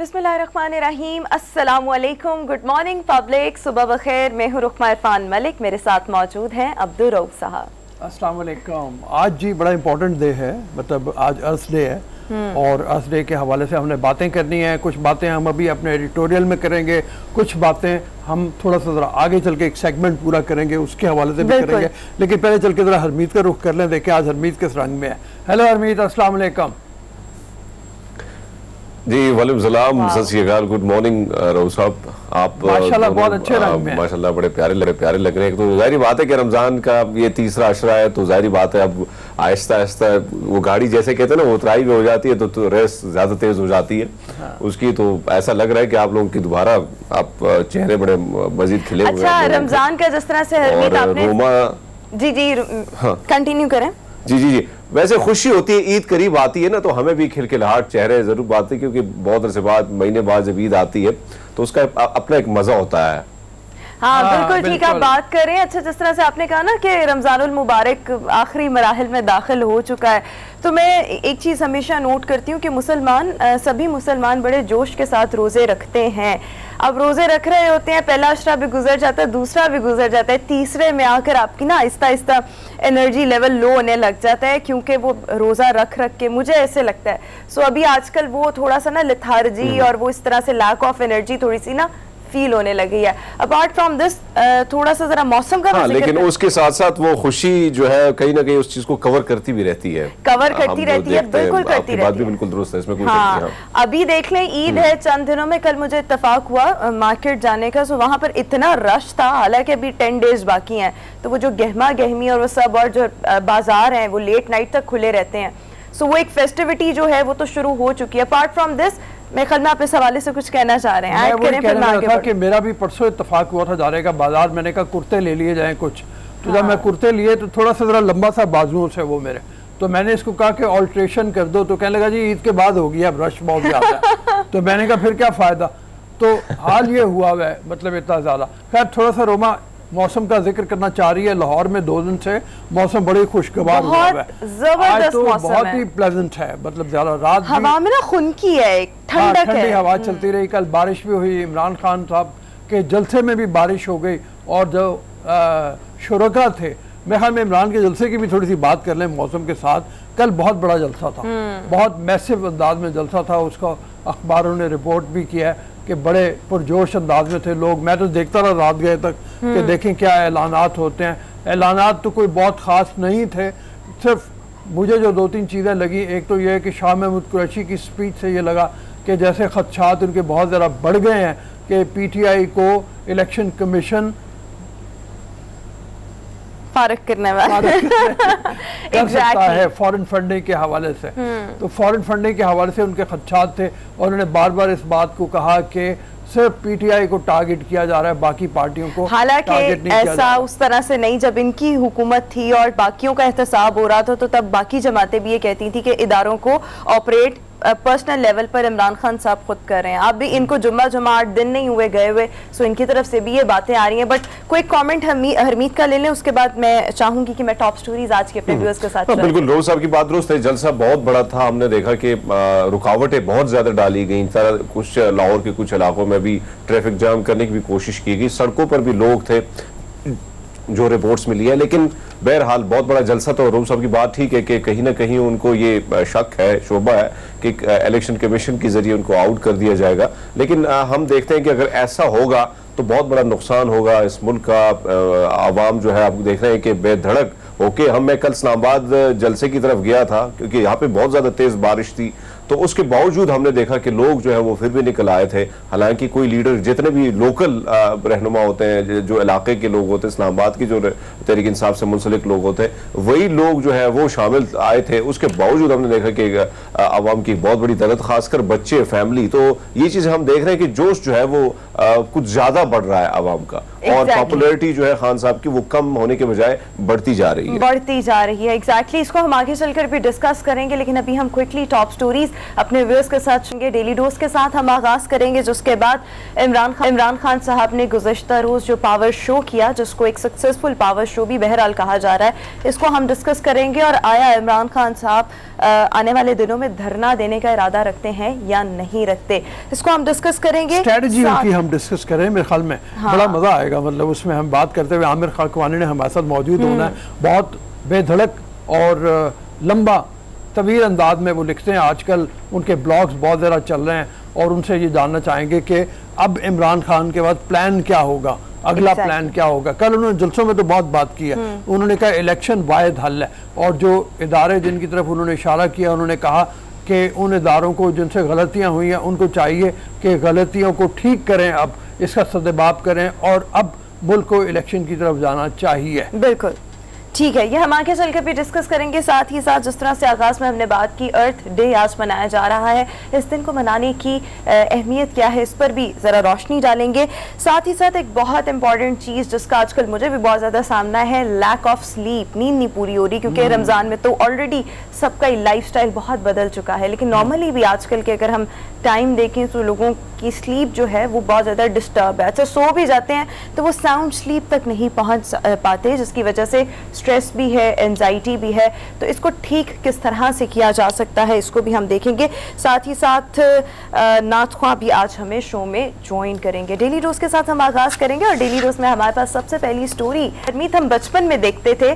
बिस्मिल्लाहिर्रहमानिर्रहीम, अस्सलामुअलैकुम, good morning public, सुबह बखैर। मैं हूँ रुकमा इरफान मलिक, मेरे साथ मौजूद हैं अब्दुल रऊफ साहब। अस्सलाम वालेकुम। आज जी बड़ा इम्पोर्टेंट डे है, मतलब आज अर्थ डे है और अर्थ डे के हवाले से हमने बातें करनी है। कुछ बातें हम अभी अपने एडिटोरियल में करेंगे, कुछ बातें हम थोड़ा सा ज़रा आगे चल के एक सेगमेंट पूरा करेंगे, उसके हवाले से भी करेंगे। लेकिन पहले चल के ज़रा हरमीत का रुख कर लें, देखें आज हरमीत किस रंग में है। हेलो हरमीत, अस्सलाम वालेकुम। जी वालेकुम सलाम, सत श्री अकाल, गुड मॉर्निंग रऊफ साहब। आप माशाल्लाह बहुत अच्छे रंग में माशाल्लाह बड़े प्यारे लग रहे हैं। तो जाहिर बात है कि रमजान का ये तीसरा अशरा है, तो जाहिर बात है अब आहिस्ता आहिस्ता वो गाड़ी जैसे कहते हैं ना, वो उतराई भी हो जाती है तो रेस ज्यादा तेज हो जाती है उसकी। तो ऐसा लग रहा है कि आप लोगों की दोबारा आप चेहरे बड़े मजीद खिले हुए हैं। अच्छा, रमजान का जिस तरह से हरमीत आपने जी कंटिन्यू करें। जी वैसे खुशी होती है, ईद करीब आती है ना, तो हमें भी खिलखिलाहट चेहरे जरूर बात है, क्योंकि बहुत अरसे बाद, महीने बाद जब ईद आती है तो उसका अपना एक मजा होता है। हाँ बिल्कुल ठीक, आप बात करें। अच्छा, जिस तरह से आपने कहा ना कि रमजानुल मुबारक आखिरी मराहिल में दाखिल हो चुका है, तो मैं एक चीज़ हमेशा नोट करती हूँ कि मुसलमान, सभी मुसलमान बड़े जोश के साथ रोज़े रखते हैं। अब रोज़े रख रहे होते हैं, पहला अशरा भी गुजर जाता है, दूसरा भी गुजर जाता है, तीसरे में आकर आपकी ना Aahista Aahista energy level low होने लग जाता है, क्योंकि वो रोज़ा रख के मुझे ऐसे लगता है। सो अभी आजकल वो थोड़ा सा ना लिथार्जी और वो इस तरह से लैक ऑफ एनर्जी थोड़ी सी ना फील होने लगी है। अपार्ट फ्रॉम दिस थोड़ा सा जरा मौसम का लेकिन उसके साथ साथ वो खुशी जो है कहीं ना कहीं उस चीज को कवर करती भी रहती है, कवर करती रहती है, बिल्कुल करती रहती है। बिल्कुल दुरुस्त है, इसमें कोई हाँ, अभी देख लें ईद है चंद दिनों में। कल मुझे इत्तेफाक हुआ मार्केट जाने का, सो वहां पर इतना रश था, हालांकि अभी 10 डेज बाकी हैं, तो वो जो गहमा गहमी और वो सब और जो बाजार हैं वो लेट नाइट तक खुले रहते हैं। सो वो एक फेस्टिविटी जो है वो तो शुरू हो चुकी है। अपार्ट फ्रॉम दिस मैं ख्याल में आप इस हवाले से कुछ कहना चाह रहे हैं, ऐड करें फिर मैं आगे बढ़ूं। कि मेरा भी परसों इत्तेफाक हुआ था जाने का बाजार, मैंने कहा कुर्ते ले लिए जाएं कुछ। तो जब मैं कुर्ते लिए तो थोड़ा सा जरा लंबा सा बाजुओं से वो मेरे, तो मैंने इसको कहा कि ऑल्ट्रेशन कर दो, तो कहने लगा जी ईद के बाद होगी, अब रश बहुत ज्यादा है। तो मैंने कहा फिर क्या फायदा। तो हाल ये हुआ है, मतलब इतना ज्यादा। खैर थोड़ा सा रोमा मौसम का जिक्र करना चाह रही है। लाहौर में 2 दिन से मौसम बड़ी खुशगवार हुआ है, जबरदस्त तो मौसम बहुत ही प्लेजेंट है, मतलब ज्यादा रात हवा में ना खुनकी है, एक ठंडक है, ठंडी हवा चलती रही। कल बारिश भी हुई, इमरान खान साहब के जलसे में भी बारिश हो गई। और जो शुरका थे, मैं ख्याल में इमरान के जलसे की भी थोड़ी सी बात कर लें मौसम के साथ। कल बहुत बड़ा जलसा था, बहुत मैसिव अंदाज में जलसा था, उसका अखबारों ने रिपोर्ट भी किया है कि बड़े पुरजोश अंदाज में थे लोग। मैं तो देखता रहा रात गए तक कि देखें क्या ऐलानात होते हैं। ऐलानात तो कोई बहुत ख़ास नहीं थे, सिर्फ मुझे जो 2-3 चीज़ें लगी, एक तो ये है कि शाह महमूद कुरैशी की स्पीच से ये लगा कि जैसे खदशात उनके बहुत ज़्यादा बढ़ गए हैं कि PTI को इलेक्शन कमीशन फारग करने वाला कर सकता है फॉरेन फंडिंग के हवाले से। तो फॉरेन फंडिंग के हवाले से उनके खदशात थे और उन्होंने बार बार इस बात को कहा कि सिर्फ PTI को टारगेट किया जा रहा है, बाकी पार्टियों को हालांकि ऐसा उस तरह से नहीं। जब इनकी हुकूमत थी और बाकियों का एहतसाब हो रहा था, तो तब बाकी जमातें भी ये कहती थी कि इदारों को ऑपरेट पर्सनल लेवल पर इमरान खान साहब खुद कर रहे हैं। अब भी इनको जुम्मा 8 दिन नहीं हुए गए हुए, सो इनकी तरफ से भी ये बातें आ रही हैं। बट कोई कमेंट हरमीत का ले लें, उसके बाद मैं चाहूंगी कि मैं टॉप स्टोरीज आज के अपने व्यूअर्स के साथ। बिल्कुल रोज साहब की बात दुरुस्त है, जलसा बहुत बड़ा था। हमने देखा कि रुकावटें बहुत ज्यादा डाली गई, कुछ लाहौर के कुछ इलाकों में भी ट्रैफिक जाम करने की भी कोशिश की गई, सड़कों पर भी लोग थे जो रिपोर्ट्स मिली है। लेकिन बहरहाल बहुत बड़ा जलसा था। रूम साहब की बात ठीक है कि कहीं ना कहीं उनको ये शक है, शोभा है कि इलेक्शन कमीशन के जरिए उनको आउट कर दिया जाएगा। लेकिन हम देखते हैं कि अगर ऐसा होगा तो बहुत बड़ा नुकसान होगा इस मुल्क का। आवाम जो है, आप देख रहे हैं कि बेधड़क होके मैं कल इस्लामाबाद जलसे की तरफ गया था, क्योंकि यहाँ पे बहुत ज्यादा तेज बारिश थी, तो उसके बावजूद हमने देखा कि लोग जो है वो फिर भी निकल आए थे। हालांकि कोई लीडर, जितने भी लोकल रहनुमा होते हैं, जो इलाके के लोग होते हैं, इस्लामाबाद की जो तहरीक इंसाफ से मुंसलिक लोग होते हैं, वही लोग जो है वो शामिल आए थे। उसके बावजूद हमने देखा कि आवाम की बहुत बड़ी तादाद, खासकर बच्चे, फैमिली, तो ये चीजें हम देख रहे हैं कि जोश जो है वो कुछ ज्यादा बढ़ रहा है आवाम का, और पॉपुलैरिटी जो है खान साहब की वो कम होने के बजाय बढ़ती जा रही है। एग्जैक्टली, इसको हम आगे चलकर भी डिस्कस करेंगे, लेकिन अभी हम क्विकली टॉप स्टोरीज अपने व्यूअर्स के साथ सुनेंगे। डेली डोज के साथ हम आगाज करेंगे, जिसके बाद इमरान खान साहब ने गुज़श्ता रोज जो पावर शो किया, जिसको एक सक्सेसफुल पावर शो भी बहरहाल कहा जा रहा है, इसको हम डिस्कस करेंगे। और आया इमरान खान साहब आने वाले दिनों में धरना देने का इरादा रखते हैं या नहीं रखते, इसको हम डिस्कस करेंगे। स्ट्रेटजी उनकी हम डिस्कस करें, मेरे ख्याल में बड़ा मजा आएगा। मतलब उसमें हम बात करते हुए आमिर खाकवानी ने हमारे साथ मौजूद होना है। बहुत बेधड़क और लंबा तवील अंदाज में वो लिखते हैं। आजकल उनके ब्लॉग्स बहुत ज़्यादा चल रहे हैं और उनसे ये जानना चाहेंगे कि अब इमरान खान के बाद प्लान क्या होगा, अगला प्लान क्या होगा। कल उन्होंने जलसों में तो बहुत बात की है। उन्होंने कहा इलेक्शन वाहिद हल है, और जो इदारे जिनकी तरफ उन्होंने इशारा किया, उन्होंने कहा कि उन इदारों को जिनसे गलतियां हुई हैं उनको चाहिए कि गलतियों को ठीक करें, अब इसका सद्देबाब करें और अब मुल्क को इलेक्शन की तरफ जाना चाहिए। बिल्कुल ठीक है, ये हम आगे चल कर भी डिस्कस करेंगे। साथ ही साथ जिस तरह से आगाज में हमने बात की, अर्थ डे आज मनाया जा रहा है, इस दिन को मनाने की अहमियत क्या है, इस पर भी ज़रा रोशनी डालेंगे। साथ ही साथ एक बहुत इंपॉर्टेंट चीज़ जिसका आजकल मुझे भी बहुत ज़्यादा सामना है, लैक ऑफ स्लीप, नींद नहीं पूरी हो रही, क्योंकि रमज़ान में तो ऑलरेडी सबका लाइफस्टाइल बहुत बदल चुका है, लेकिन नॉर्मली भी आजकल के अगर हम टाइम देखें तो लोगों की स्लीप जो है वो बहुत ज़्यादा डिस्टर्ब है। अच्छा, सो भी जाते हैं तो वो साउंड स्लीप तक नहीं पहुंच पाते, जिसकी वजह से स्ट्रेस भी है, एंजाइटी भी है। तो इसको ठीक किस तरह से किया जा सकता है, इसको भी हम देखेंगे। साथ ही साथ नात ख्वाह भी आज हमें शो में ज्वाइन करेंगे। डेली रोज के साथ हम आगाज करेंगे और डेली रोज में हमारे पास सबसे पहली स्टोरी, हरमीत हम बचपन में देखते थे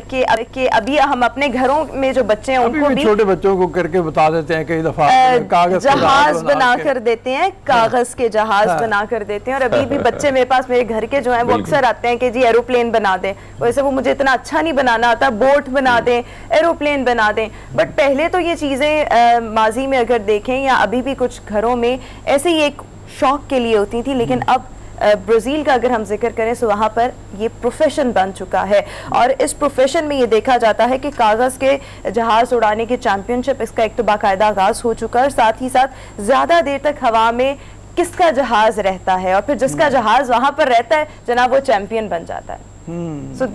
कि अभी हम अपने घरों में जो बच्चे हैं उनको भी छोटे बच्चों को करके बता देते हैं, कई दफा कागज जहाज बना कर देते हैं, कागज के जहाज बना कर देते हैं। और अभी भी बच्चे मेरे पास, मेरे घर के जो हैं वो अक्सर आते हैं कि जी एरोप्लेन बना दें। वैसे वो मुझे इतना अच्छा नहीं बनाना आता, बोट बना दें, एरोप्लेन बना दें। बट पहले तो ये चीजें माजी में अगर देखें या अभी भी कुछ घरों में ऐसे ही एक शौक के लिए होती थी, लेकिन अब ब्राज़ील का अगर हम जिक्र करें तो वहाँ पर ये प्रोफेशन बन चुका है। और इस प्रोफेशन में ये देखा जाता है कि कागज़ के जहाज उड़ाने की चैंपियनशिप, इसका एक तो बाकायदा आगाज हो चुका है, और साथ ही साथ ज़्यादा देर तक हवा में किसका जहाज रहता है और फिर जिसका जहाज वहाँ पर रहता है जनाब वो चैंपियन बन जाता है। So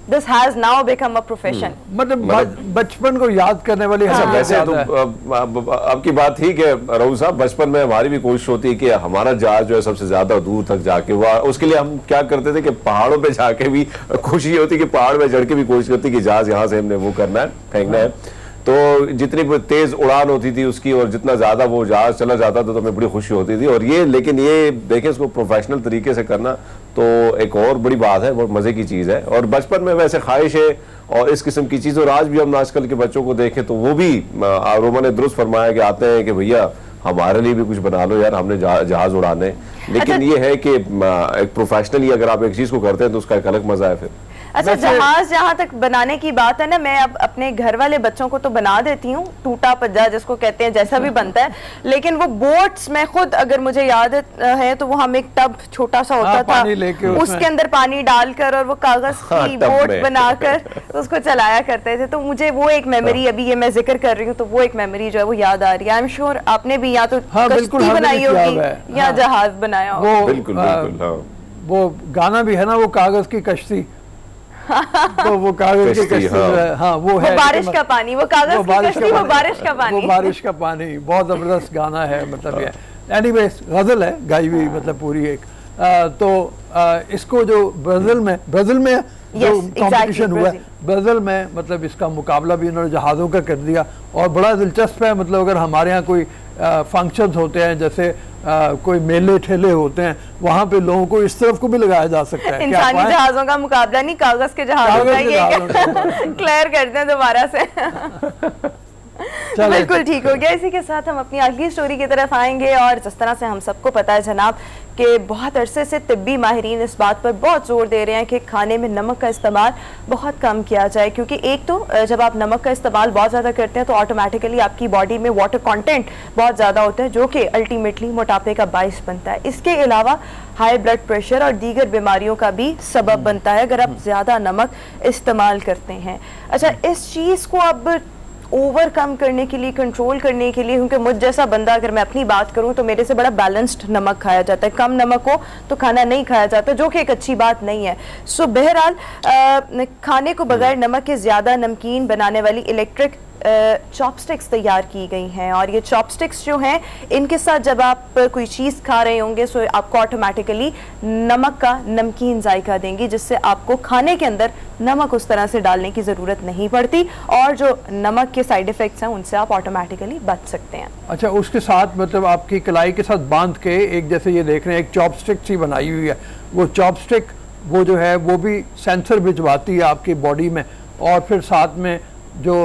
this has now become a profession. मतलब बचपन को याद करने वाली वैसे तो अब की बात थी कि रहू साहब, बचपन में हमारी भी कोशिश होती है कि हमारा जहाज जो है सबसे ज्यादा दूर तक जाके हुआ। उसके लिए हम क्या करते थे कि पहाड़ों पे जाके भी खुशी होती कि पहाड़ में चढ़ के भी कोशिश करती कि जहाज यहाँ से हमने वो करना है, फेंकना है। तो जितनी तेज उड़ान होती थी उसकी और जितना ज्यादा वो जहाज चला जाता था तो हमें बड़ी खुशी होती थी। और ये लेकिन ये देखें, इसको प्रोफेशनल तरीके से करना तो एक और बड़ी बात है, बहुत मजे की चीज है। और बचपन में वैसे ख्वाहिश है और इस किस्म की चीज, और आज भी हम आजकल के बच्चों को देखें तो वो भी, रोमा ने दुरुस्त फरमाया कि आते हैं कि भैया हमारे लिए भी कुछ बना लो यार, हमने जहाज उड़ाने। लेकिन ये है कि एक प्रोफेशनली अगर आप एक चीज को करते हैं तो उसका एक अलग मजा है फिर। अच्छा, जहाज जहाँ तक बनाने की बात है ना, मैं अब अपने घर वाले बच्चों को तो बना देती हूँ, टूटा पज्जा जिसको कहते हैं, जैसा भी बनता है। लेकिन वो बोट्स में खुद, अगर मुझे याद है तो वो हम एक टब छोटा सा होता था, उसके अंदर पानी डालकर और वो कागज की बोट बनाकर उसको चलाया करते थे। तो मुझे वो एक मेमोरी, अभी ये मैं जिक्र कर रही हूँ तो वो एक मेमोरी जो है वो याद आ रही है। आई एम श्योर आपने भी या तो कश्ती बनाई होगी या जहाज बनाया होगा। बिल्कुल बिल्कुल। वो गाना भी है ना, वो कागज की कश्ती, तो वो कागज की कश्ती, हाँ वो है, बारिश का पानी, वो कागज की कश्ती, वो बारिश का पानी, वो बारिश का पानी, बहुत जबरदस्त गाना है। मतलब ये एनीवेज गजल है गाई हुई, मतलब पूरी एक। तो इसको जो ब्राजील में जो कंपटीशन हुआ, ब्राजील में मतलब इसका मुकाबला भी इन्होंने जहाज़ों का कर दिया। और बड़ा दिलचस्प है, मतलब अगर हमारे यहाँ कोई फंक्शंस होते हैं, जैसे कोई मेले ठेले होते हैं, वहाँ पे लोगों को इस तरफ को भी लगाया जा सकता है। इंसानी जहाज़ों का मुकाबला नहीं, कागज के जहाज़ों का, ये क्लियर करते हैं दोबारा से। बिल्कुल ठीक हो गया। इसी के साथ हम अपनी अगली स्टोरी की तरफ आएंगे। और जिस तरह से हम सबको पता है जनाब कि बहुत अरसे से तिब्बी माहिरीन इस बात पर बहुत जोर दे रहे हैं कि खाने में नमक का इस्तेमाल बहुत कम किया जाए, क्योंकि एक तो जब आप नमक का इस्तेमाल बहुत ज़्यादा करते हैं तो ऑटोमेटिकली आपकी बॉडी में वाटर कंटेंट बहुत ज़्यादा होता है, जो कि अल्टीमेटली मोटापे का बाइस बनता है। इसके अलावा हाई ब्लड प्रेशर और दीगर बीमारियों का भी सबब बनता है अगर आप ज़्यादा नमक इस्तेमाल करते हैं। अच्छा, इस चीज़ को अब ओवरकम करने के लिए, कंट्रोल करने के लिए, क्योंकि मुझ जैसा बंदा, अगर मैं अपनी बात करूं तो मेरे से बड़ा बैलेंस्ड नमक खाया जाता है, कम नमक हो तो खाना नहीं खाया जाता, जो कि एक अच्छी बात नहीं है। सो बहरहाल खाने को बगैर नमक के ज़्यादा नमकीन बनाने वाली इलेक्ट्रिक चॉपस्टिक्स तैयार की गई हैं, और ये चॉपस्टिक्स जो हैं इनके साथ जब आप कोई चीज़ खा रहे होंगे सो आपको ऑटोमेटिकली नमक का नमकीन जायका देंगी, जिससे आपको खाने के अंदर नमक उस तरह से डालने की ज़रूरत नहीं पड़ती, और जो नमक के साइड इफ़ेक्ट्स हैं उनसे आप ऑटोमेटिकली बच सकते हैं। अच्छा, उसके साथ मतलब आपकी कलाई के साथ बांध के एक, जैसे ये देख रहे हैं, एक चॉपस्टिक सी बनाई हुई है, वो चॉपस्टिक वो जो है वो भी सेंसर भिजवाती है आपकी बॉडी में, और फिर साथ में जो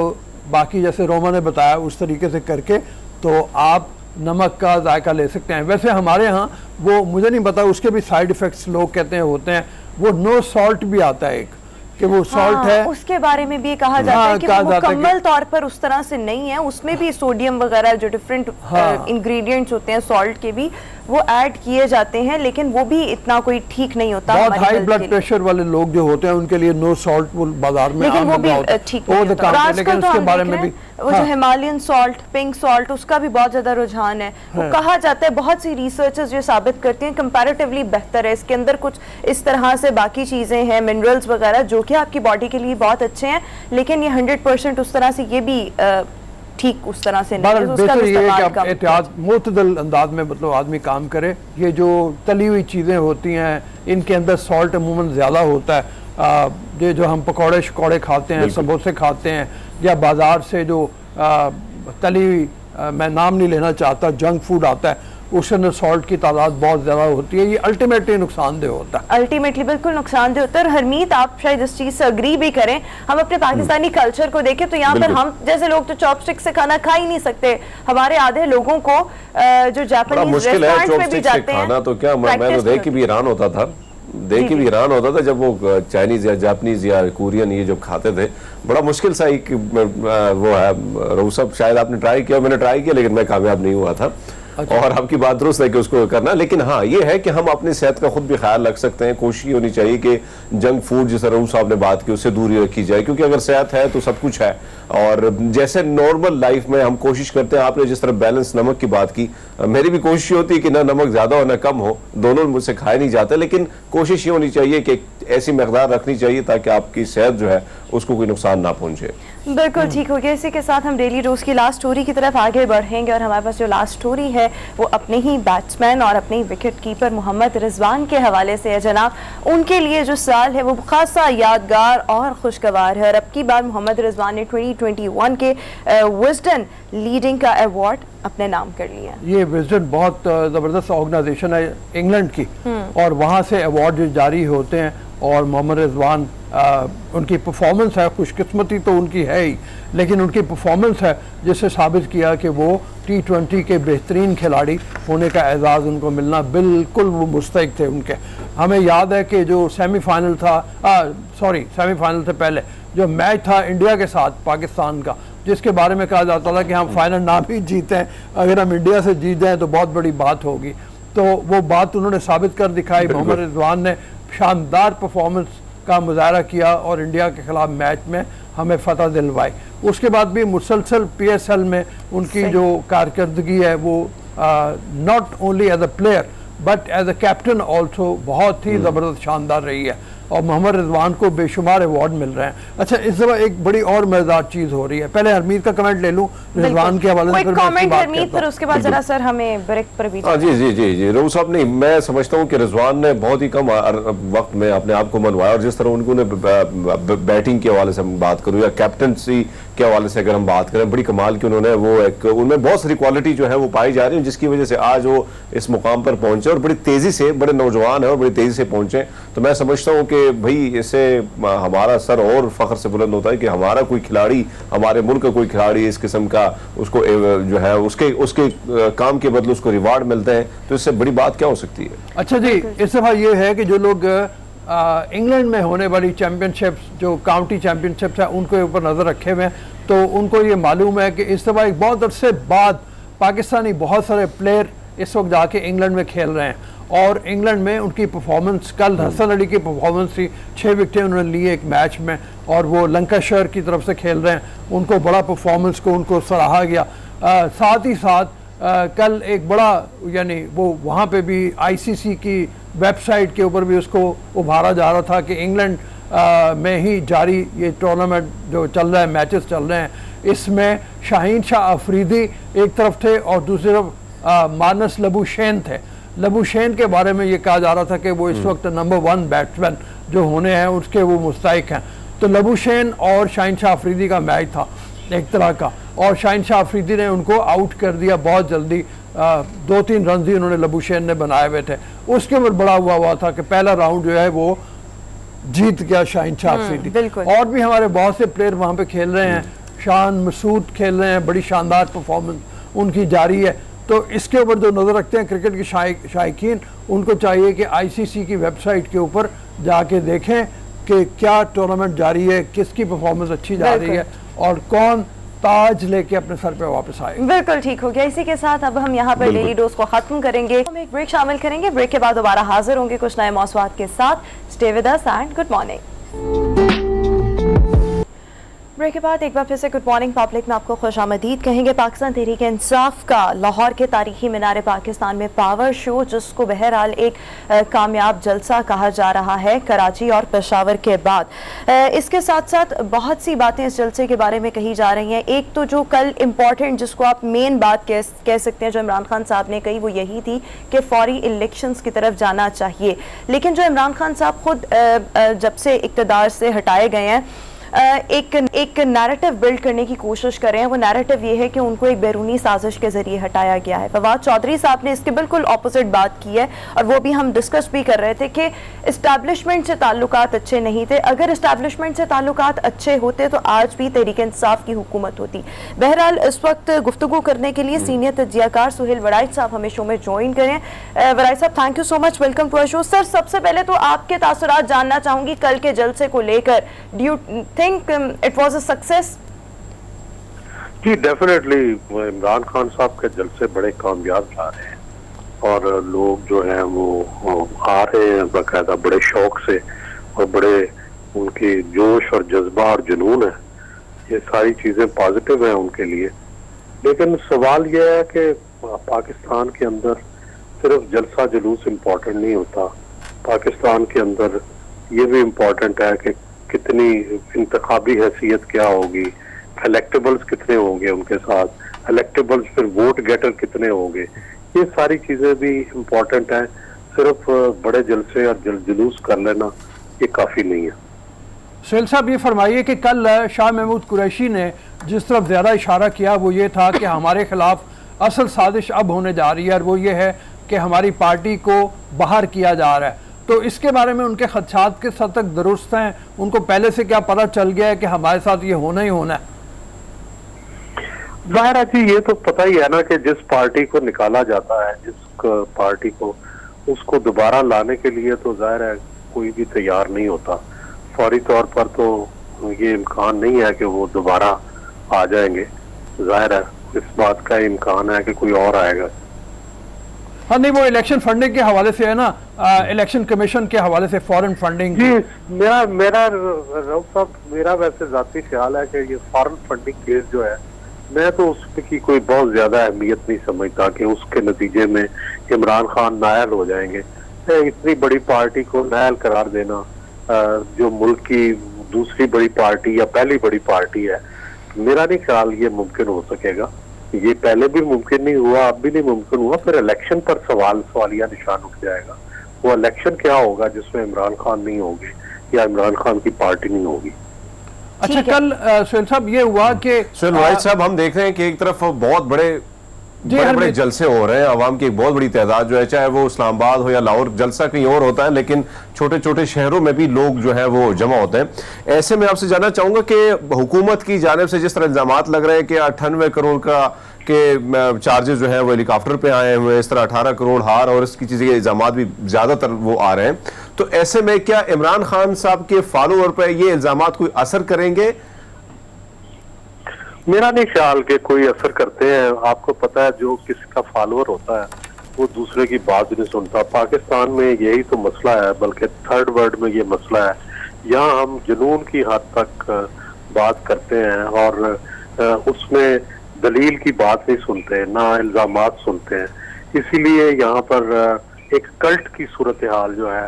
बाकी जैसे रोमा ने बताया उस तरीके से करके तो आप नमक का जायका ले सकते हैं। वैसे हमारे यहाँ वो मुझे नहीं पता, उसके भी साइड इफ़ेक्ट्स लोग कहते हैं होते हैं, वो नो सॉल्ट भी आता है एक, कि वो सॉल्ट है, उसके बारे में भी कहा जाता है कि वो मुकम्मल तौर पर उस तरह से नहीं है, उसमें भी सोडियम वगैरह जो डिफरेंट इंग्रेडिएंट्स होते हैं सॉल्ट के भी वो ऐड किए जाते हैं, लेकिन वो भी इतना कोई ठीक नहीं होता। बहुत हाई ब्लड प्रेशर वाले लोग जो होते हैं उनके लिए नो सॉल्ट वो बाजार में लेकिन वो भी ठीक नहीं होता। और आजकल तो हम देख रहे हैं वो जो हिमालयन सॉल्ट, पिंक सॉल्ट, उसका भी बहुत ज्यादा रुझान है। वो कहा जाता है, बहुत सी रिसर्चर्स जो साबित करती हैं कंपैरेटिवली बेहतर है, इसके अंदर कुछ इस तरह से बाकी चीजें हैं, मिनरल्स वगैरह, जो कि आपकी बॉडी के लिए बहुत अच्छे हैं, लेकिन ये 100% उस तरह से ये भी ठीक उस तरह से नहीं है। उसका ये है कि आप एहतियात मुतदल अंदाज में मतलब आदमी काम करे। ये जो तली हुई चीज़ें होती हैं इनके अंदर सॉल्ट अमूमन ज़्यादा होता है। ये जो हम पकौड़े शकौड़े खाते हैं, समोसे खाते हैं, या बाज़ार से जो तली हुई मैं नाम नहीं लेना चाहता जंक फूड आता है, उसके अंदर सॉल्ट की तादाद बहुत ज़्यादा होती है। ये अल्टीमेटली नुकसानदेह होता है, अल्टीमेटली बिल्कुल नुकसानदेह होता है। और हरमीत, आप शायद इस चीज़ से अग्री भी करें, हम अपने पाकिस्तानी कल्चर को देखें तो यहाँ पर हम जैसे लोग तो चॉपस्टिक से खाना खा ही नहीं सकते। हमारे आधे लोगों को जो जापानीज रेस्टोरेंट में भी जाते हैं खाना, तो क्या मैं तो देख के भी हैरान होता था, देख के भी हैरान होता था जब वो चाइनीज या जापानीज या कोरियन ये जो खाते थे। बड़ा मुश्किल सा एक वो है रोहू साहब, शायद आपने ट्राई किया, मैंने ट्राई किया लेकिन मैं कामयाब नहीं हुआ था। अच्छा। और आपकी बात दुरुस्त है कि उसको करना, लेकिन हाँ ये है कि हम अपनी सेहत का खुद भी ख्याल रख सकते हैं। कोशिश होनी चाहिए कि जंक फूड, जिस तरह साहब ने बात की, उससे दूरी रखी जाए, क्योंकि अगर सेहत है तो सब कुछ है। और जैसे नॉर्मल लाइफ में हम कोशिश करते हैं, आपने जिस तरह बैलेंस नमक की बात की, मेरी भी कोशिश होती है कि ना नमक ज्यादा हो ना कम हो, दोनों मुझसे खाए नहीं जाते, लेकिन कोशिश ये होनी चाहिए कि ऐसी मकदार रखनी चाहिए ताकि आपकी सेहत जो है उसको कोई नुकसान ना पहुंचे। बिल्कुल ठीक हो गया। इसी के साथ हम डेली रोज की लास्ट स्टोरी की तरफ आगे बढ़ेंगे, और हमारे पास जो लास्ट स्टोरी है वो अपने ही बैट्समैन और अपने ही विकेट कीपर मोहम्मद रिजवान के हवाले से है जनाब। उनके लिए जो साल है वो खासा यादगार और खुशगवार है, और अब की बार मोहम्मद रिजवान ने 2021 के विजडन लीडिंग का अवार्ड अपने नाम कर लिया। ये विजडन बहुत ज़बरदस्त ऑर्गेनाइजेशन है इंग्लैंड की, और वहाँ से अवार्ड जारी होते हैं, और मोहम्मद रिजवान उनकी परफॉर्मेंस है, खुशकिस्मती तो उनकी है ही, लेकिन उनकी परफॉर्मेंस है जिससे साबित किया कि वो T20 के बेहतरीन खिलाड़ी होने का एजाज़ उनको मिलना बिल्कुल वो मुस्तहिक थे उनके। हमें याद है कि जो सेमीफाइनल था, सेमीफाइनल से पहले जो मैच था इंडिया के साथ पाकिस्तान का, जिसके बारे में कहा जाता था कि हम फाइनल ना भी जीतें, अगर हम इंडिया से जीत जाएँ तो बहुत बड़ी बात होगी, तो वो बात उन्होंने साबित कर दिखाई। मोहम्मद रिजवान ने शानदार परफॉर्मेंस का मुजाहरा किया और इंडिया के खिलाफ मैच में हमें फतह दिलवाई। उसके बाद भी मुसलसल PSL में उनकी जो कारकर्दगी है वो not only as a player but as a captain also बहुत ही ज़बरदस्त शानदार रही है, और मोहम्मद रिजवान को बेशुमार अवार्ड मिल रहे हैं। अच्छा, इस दफा एक बड़ी और मजेदार चीज हो रही है, पहले हरमीत का कमेंट ले लूं रिजवान के हवाले से, फिर उसके बाद जरा सर हमें ब्रेक पर भी। जी रोहू साहब, नहीं मैं समझता हूं कि रिजवान ने बहुत ही कम वक्त में अपने आप को मनवाया, और जिस तरह उन्होंने बैटिंग के हवाले से हम बात करूं या कैप्टनसी के हवाले से अगर हम बात करें, बड़ी कमाल की उन्होंने वो एक, उनमें बहुत सारी क्वालिटी जो है वो पाई जा रही है, जिसकी वजह से आज वो इस मुकाम पर पहुंचे, और बड़ी तेजी से, बड़े नौजवान है और बड़ी तेजी से पहुंचे। तो मैं समझता हूँ कि भाई इससे हमारा सर और फख्र से बुलंद होता है कि हमारा कोई खिलाड़ी, हमारे मुल्क का कोई खिलाड़ी इस किस्म का, उसको जो है उसके काम के बदले उसको रिवार्ड मिलते हैं, तो इससे बड़ी बात क्या हो सकती है। अच्छा जी, इस दफा ये है कि जो लोग इंग्लैंड में होने वाली चैंपियनशिप्स, जो काउंटी चैंपियनशिप्स है, उनके ऊपर नज़र रखे हुए हैं, तो उनको ये मालूम है कि इस दफ़ा एक बहुत अरसे बाद पाकिस्तानी बहुत सारे प्लेयर इस वक्त जाके इंग्लैंड में खेल रहे हैं, और इंग्लैंड में उनकी परफॉर्मेंस, कल हसन अली की परफॉर्मेंस थी, 6 विकेटें उन्होंने ली एक मैच में, और वो लंकाशायर की तरफ से खेल रहे हैं, उनको बड़ा परफॉर्मेंस को उनको सराहा गया। साथ ही साथ कल एक बड़ा, यानी वो वहाँ पे भी ICC की वेबसाइट के ऊपर भी उसको उभारा जा रहा था कि इंग्लैंड में ही जारी ये टूर्नामेंट जो चल रहा है, मैचेस चल रहे हैं, इसमें शाहीन शाह अफरीदी एक तरफ थे और दूसरी तरफ मानस लबुशेन थे। लबुशेन के बारे में ये कहा जा रहा था कि वो इस वक्त नंबर 1 बैट्समैन जो होने हैं उसके वो मुस्तहिक हैं। तो लबुशेन और शाहीन शाह अफरीदी का मैच था एक तरह का, और शाहीन शाह अफरीदी ने उनको आउट कर दिया बहुत जल्दी। 2-3 रन ही उन्होंने लबुशेन ने बनाए हुए थे। उसके ऊपर बड़ा हुआ था कि पहला राउंड जो है वो जीत गया शाहीन शाह अफरीदी। और भी हमारे बहुत से प्लेयर वहाँ पे खेल रहे हैं, शान मसूद खेल रहे हैं, बड़ी शानदार परफॉर्मेंस उनकी जारी है। तो इसके ऊपर जो नज़र रखते हैं क्रिकेट के शायकीन, उनको चाहिए कि ICC की वेबसाइट के ऊपर जाके देखें कि क्या टूर्नामेंट जारी है, किसकी परफॉर्मेंस अच्छी जा रही है और कौन ताज लेके अपने सर पे वापस आए। बिल्कुल ठीक हो गया। इसी के साथ अब हम यहाँ पर डेली डोज को खत्म करेंगे। हम एक ब्रेक शामिल करेंगे, ब्रेक के बाद दोबारा हाजिर होंगे कुछ नए मौसुआत के साथ। Stay with us and good morning. Break के बाद एक बार फिर से गुड मॉर्निंग पब्लिक में आपको खुशामदीद कहेंगे। पाकिस्तान तहरीक इंसाफ का लाहौर के तारीखी मीनार पाकिस्तान में पावर शो, जिसको बहरहाल एक कामयाब जलसा कहा जा रहा है कराची और पेशावर के बाद। इसके साथ साथ बहुत सी बातें इस जलसे के बारे में कही जा रही हैं। एक तो जो कल इम्पॉर्टेंट, जिसको आप मेन बात कह सकते हैं, जो इमरान खान साहब ने कही, वो यही थी कि फौरी इलेक्शंस की तरफ जाना चाहिए। लेकिन जो इमरान खान साहब खुद जब से इक़्तिदार से हटाए गए हैं, एक नैरेटिव बिल्ड करने की कोशिश कर रहे हैं। वो नैरेटिव ये है कि उनको एक बैरूनी साजिश के जरिए हटाया गया है। फवाद चौधरी साहब ने इसके बिल्कुल ऑपोजिट बात की है, और वो भी हम डिस्कस भी कर रहे थे कि इस्टेब्लिशमेंट से ताल्लुकात अच्छे नहीं थे। अगर इस्टेब्लिशमेंट से ताल्लुकात अच्छे होते तो आज भी तहरीक इंसाफ की हुकूमत होती। बहरहाल इस वक्त गुफ्तगू करने के लिए सीनियर तज्जियाकार सुहेल वड़ाइच साहब हमें शो में ज्वाइन करें। वड़ाइच साहब, thank you so much, welcome to our show. Sir, सबसे पहले तो आपके तासुरात जानना चाहूंगी कल के जलसे को लेकर। Do you think it was a success? जी डेफिनेटली इमरान खान साहब के जलसे बड़े कामयाब जा रहे हैं, और लोग जो हैं वो आ रहे हैं बाकायदा बड़े शौक से, और बड़े उनकी जोश और जज्बा और जुनून है। ये सारी चीजें पॉजिटिव हैं उनके लिए। लेकिन सवाल यह है कि पाकिस्तान के अंदर सिर्फ जलसा जुलूस इम्पोर्टेंट नहीं होता। पाकिस्तान के अंदर ये भी इम्पोर्टेंट है कि कितनी इंतखाबी हैसियत क्या होगी, इलेक्टेबल्स कितने होंगे उनके साथ, इलेक्टेबल्स फिर वोट गेटर कितने होंगे, ये सारी चीजें भी इम्पोर्टेंट हैं। सिर्फ बड़े जलसे और जुलूस कर लेना ये काफी नहीं है। सुहेल साहब, ये फरमाइए कि कल शाह महमूद कुरैशी ने जिस तरफ ज़्यादा इशारा किया वो ये था कि हमारे खिलाफ असल साजिश अब होने जा रही है, और वो ये है कि हमारी पार्टी को बाहर किया जा रहा है। तो इसके बारे में उनके खदशात किस हद तक दुरुस्त हैं? उनको पहले से क्या पता चल गया है कि हमारे साथ ये होना ही होना है? जाहिर है जी, ये तो पता ही है ना कि जिस पार्टी को निकाला जाता है, जिस पार्टी को, उसको दोबारा लाने के लिए तो जाहिर है कोई भी तैयार नहीं होता। फौरी तौर पर तो ये इम्कान नहीं है कि वो दोबारा आ जाएंगे। जाहिर है इस बात का इम्कान है कि कोई और आएगा। हाँ, नहीं, वो इलेक्शन फंडिंग के हवाले से है ना, इलेक्शन कमीशन के हवाले से फॉरेन फंडिंग। जी, मेरा रऊफ साहब, मेरा वैसे जाती ख्याल है कि ये फॉरेन फंडिंग केस जो है, मैं तो उसकी कोई बहुत ज्यादा अहमियत नहीं समझता कि उसके नतीजे में इमरान खान नायल हो जाएंगे। इतनी बड़ी पार्टी को नायल करार देना, जो मुल्क की दूसरी बड़ी पार्टी या पहली बड़ी पार्टी है, मेरा नहीं ख्याल ये मुमकिन हो सकेगा। ये पहले भी मुमकिन नहीं हुआ, अब भी नहीं मुमकिन हुआ। फिर इलेक्शन पर सवालिया निशान उठ जाएगा। वो इलेक्शन क्या होगा जिसमें इमरान खान नहीं होंगे या इमरान खान की पार्टी नहीं होगी। अच्छा, कल सुहेल साहब ये हुआ कि सुहेल वड़ाइच साहब, हम देख रहे हैं कि एक तरफ बहुत बड़े जलसे हो रहे हैं, आवाम की एक बहुत बड़ी तादाद जो है, चाहे वो इस्लामाबाद हो या लाहौर, जलसा कहीं और होता है लेकिन छोटे छोटे शहरों में भी लोग जो है वो जमा होते हैं। ऐसे में आपसे जानना चाहूंगा कि हुकूमत की जानिब से जिस तरह इल्जामात लग रहे हैं कि 98 करोड़ का के चार्जेस जो है वो हेलीकॉप्टर पे आए हुए, इस तरह 18 करोड़ हार और इसकी चीजें, इल्जामात भी ज्यादातर वो आ रहे हैं, तो ऐसे में क्या इमरान खान साहब के फॉलोअर पर ये इल्जामात कोई असर करेंगे? मेरा नहीं ख्याल कि कोई असर करते हैं। आपको पता है जो किसका फॉलोअर होता है वो दूसरे की बात नहीं सुनता। पाकिस्तान में यही तो मसला है, बल्कि थर्ड वर्ल्ड में ये मसला है। यहाँ हम जुनून की हद तक बात करते हैं और उसमें दलील की बात नहीं सुनते, ना इल्जामात सुनते हैं। इसीलिए यहाँ पर एक कल्ट की सूरत हाल जो है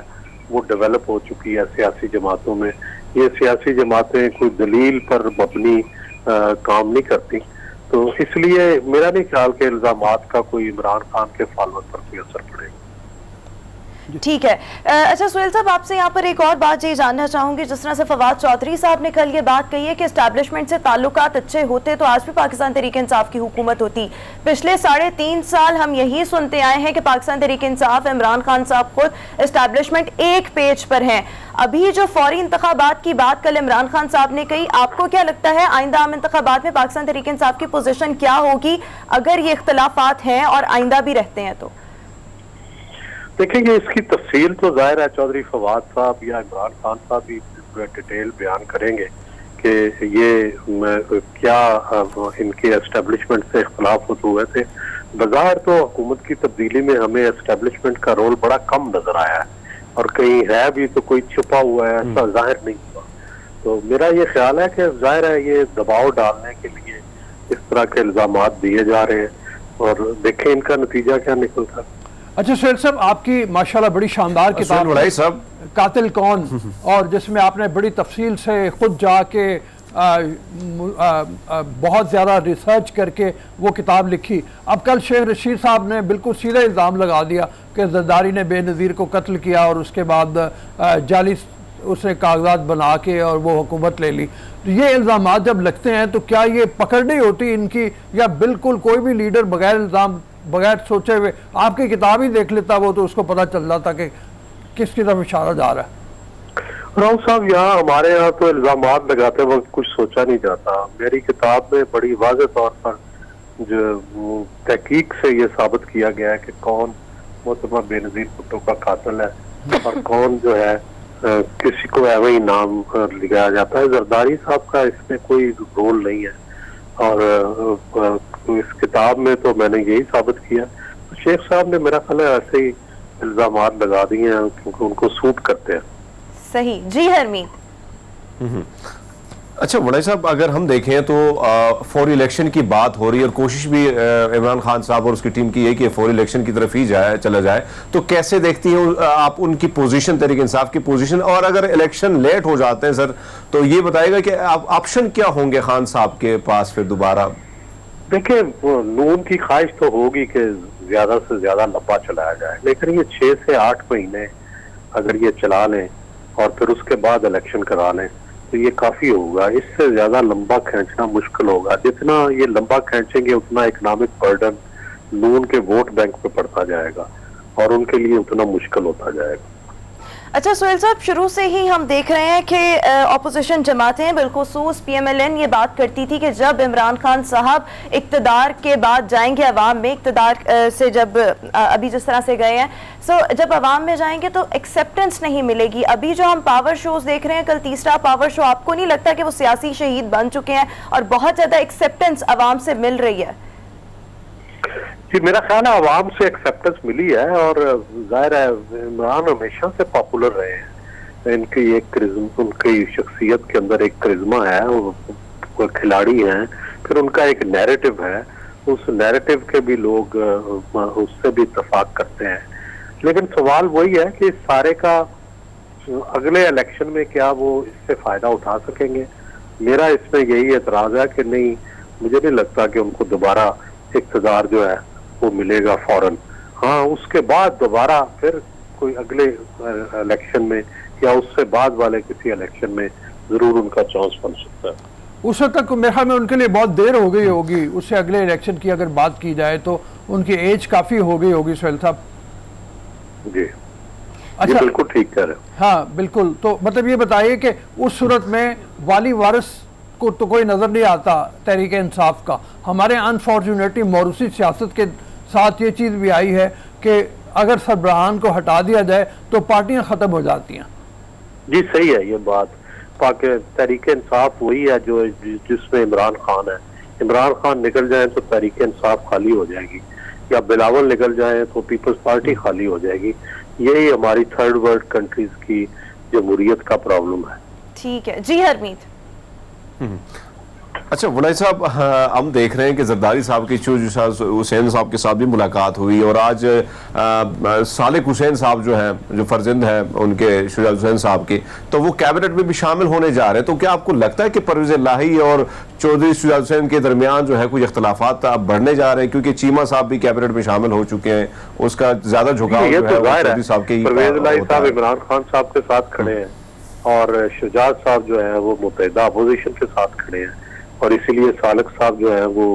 वो डेवलप हो चुकी है सियासी जमातों में। ये सियासी जमातें कोई दलील पर मबनी काम नहीं करती। तो इसलिए मेरा नहीं ख्याल कि इल्जामात का कोई इमरान खान के फॉलोअर पर कोई असर पड़ेगा। ठीक है। अच्छा सुहेल साहब, आपसे यहाँ पर एक और बात ये जानना चाहूंगी, जिस तरह से फवाद चौधरी साहब ने कल ये बात कही है कि एस्टैब्लिशमेंट से ताल्लुकात अच्छे होते तो आज भी पाकिस्तान तहरीक इंसाफ की हुकूमत होती। पिछले 3.5 साल हम यही सुनते आए हैं कि पाकिस्तान तहरीक इंसाफ, इमरान खान साहब खुद, एस्टैब्लिशमेंट एक पेज पर हैं। अभी जो फौरी इंतखाबात की बात कल इमरान खान साहब ने कही, आपको क्या लगता है आइंदा आम इंतखाबात में पाकिस्तान तहरीक इंसाफ की पोजीशन क्या होगी अगर ये इख्तलाफात हैं और आइंदा भी रहते हैं? तो देखेंगे इसकी तफसील तो जाहिर है चौधरी फवाद साहब या इमरान खान साहब भी डिटेल बयान करेंगे कि ये क्या इनके एस्टेब्लिशमेंट से इख्तलाफ हुए थे। बज़ाहिर तो हुकूमत की तब्दीली में हमें एस्टेब्लिशमेंट का रोल बड़ा कम नजर आया है, और कहीं है भी तो कोई छुपा हुआ है, ऐसा जाहिर नहीं हुआ। तो मेरा ये ख्याल है कि जाहिर है ये दबाव डालने के लिए इस तरह के इल्जामात दिए जा रहे हैं, और देखें इनका नतीजा क्या निकलता है। अच्छा सुहेल साहब, आपकी माशाल्लाह बड़ी शानदार किताब वड़ाई साहब, कातिल कौन, और जिसमें आपने बड़ी तफसील से खुद जाके बहुत ज़्यादा रिसर्च करके वो किताब लिखी। अब कल शेख रशीद साहब ने बिल्कुल सीधा इल्ज़ाम लगा दिया कि जरदारी ने बेनज़ीर को कत्ल किया और उसके बाद जाली उसने कागजात बना के और वो हुकूमत ले ली। तो ये इल्ज़ाम जब लगते हैं तो क्या ये पकड़ नहीं होती इनकी, या बिल्कुल कोई भी लीडर बगैर इल्ज़ाम, बगैर सोचे हुए आपकी किताब ही देख लेता वो तो उसको पता चल जाता कि किसकी तरफ इशारा जा रहा है? राव साहब, यहाँ हमारे यहाँ तो इल्जामात लगाते वक्त कुछ सोचा नहीं जाता। मेरी किताब में बड़ी वाज़ेह तौर पर जो तहकीक से ये साबित किया गया है कि कौन मोहतरमा बेनज़ीर भुट्टो का कातिल है और कौन जो है किसी को ऐसे ही नाम लगाया जाता है। जरदारी साहब का इसमें कोई रोल नहीं है, और इस किताब में तो मैंने यही साबित किया। तो शेख साहब ने मेरा ख्याल है ऐसे ही इल्जामात लगा दिए हैं क्योंकि उनको सूट करते हैं। सही जी हरमीत। अच्छा वड़ाई साहब, अगर हम देखें तो फॉर इलेक्शन की बात हो रही है और कोशिश भी इमरान खान साहब और उसकी टीम की है कि फॉर इलेक्शन की तरफ ही चला जाए, तो कैसे देखती हैं आप उनकी पोजीशन, तहरीक इंसाफ की पोजीशन? और अगर इलेक्शन लेट हो जाते हैं सर, तो ये बताएगा कि ऑप्शन क्या होंगे खान साहब के पास फिर दोबारा? देखिए, नून की ख्वाहिश तो होगी कि ज्यादा से ज्यादा लंबा चलाया जाए, लेकिन ये 6 से 8 महीने अगर ये चला लें और फिर उसके बाद इलेक्शन करा लें तो ये काफी होगा। इससे ज्यादा लंबा खींचना मुश्किल होगा। जितना ये लंबा खींचेंगे उतना इकोनॉमिक बर्डन नून के वोट बैंक पे पड़ता जाएगा और उनके लिए उतना मुश्किल होता जाएगा। अच्छा सुहेल साहब, शुरू से ही हम देख रहे हैं कि अपोजिशन जमातें बिलखुसूस PMLN ये बात करती थी कि जब इमरान खान साहब इक्तदार के बाद जाएंगे अवाम में, इक्तदार से जब अभी जिस तरह से गए हैं, जब अवाम में जाएंगे तो एक्सेप्टेंस नहीं मिलेगी। अभी जो हम पावर शोज देख रहे हैं, कल तीसरा पावर शो, आपको नहीं लगता कि वो सियासी शहीद बन चुके हैं और बहुत ज़्यादा एक्सेप्टेंस अवाम से मिल रही है? जी, मेरा ख्याल है आवाम से एक्सेप्टेंस मिली है, और जाहिर है इमरान हमेशा से पॉपुलर रहे हैं। इनकी एक क्रिज्म, उनकी शख्सियत के अंदर एक क्रिज्मा है, वो खिलाड़ी हैं, फिर उनका एक नैरेटिव है, उस नैरेटिव के भी लोग उससे भी इत्तेफाक करते हैं। लेकिन सवाल वही है कि सारे का अगले इलेक्शन में क्या वो इससे फायदा उठा सकेंगे? मेरा इसमें यही एतराज है कि नहीं, मुझे नहीं लगता कि उनको दोबारा इक़्तिदार जो है वो मिलेगा फौरन। हाँ, उसके बाद दोबारा फिर कोई अगले इलेक्शन में या उससे बाद वाले किसी इलेक्शन में जरूर उनका चांस बन सकता है। उस वक्त तक मेरे ख्याल में उनके लिए बहुत देर हो गई होगी। उससे अगले इलेक्शन की अगर बात की जाए तो उनकी एज काफी हो गई होगी सुहेल साहब। जी अच्छा, जी, बिल्कुल ठीक कह रहे हैं। हाँ बिल्कुल। तो मतलब ये बताइए कि उस सूरत में वाली वारिस को तो कोई नजर नहीं आता तहरीक इंसाफ का। हमारे अनफॉर्चुनेटली मौरूसी सियासत के साथ ये चीज़ भी आई है कि अगर सरबराहान को हटा दिया जाए तो पार्टियां ख़त्म हो जाती हैं। जी सही है ये बात। तहरीक इंसाफ वही है जो जिसमें इमरान खान है। इमरान खान निकल जाए तो तहरीक इंसाफ खाली हो जाएगी, या बिलावल निकल जाए तो पीपल्स पार्टी खाली हो जाएगी। यही हमारी थर्ड वर्ल्ड कंट्रीज की जमहूरियत का प्रॉब्लम है। ठीक है जी हरमीत। अच्छा बुलाई साहब, हम देख रहे हैं कि जरदारी साहब की हुसैन साहब के साथ भी मुलाकात हुई और आज सालिक हुसैन साहब जो हैं, जो फर्जंद हैं उनके शुजा हुसैन साहब के, तो वो कैबिनेट में भी शामिल होने जा रहे हैं। तो क्या आपको लगता है कि परवेज इलाही और चौधरी शुजा हुसैन के दरमियान जो है कोई इख्तलाफात अब बढ़ने जा रहे हैं, क्योंकि चीमा साहब भी कैबिनेट में शामिल हो चुके हैं, उसका ज्यादा झुकाव जो है चौधरी साहब के परवेज इलाही साहब इमरान खान साहब के साथ खड़े हैं और शुजात साहब जो है वो मुत्तहिदा अपोजिशन के साथ खड़े हैं, और इसीलिए सालिक साहब जो है वो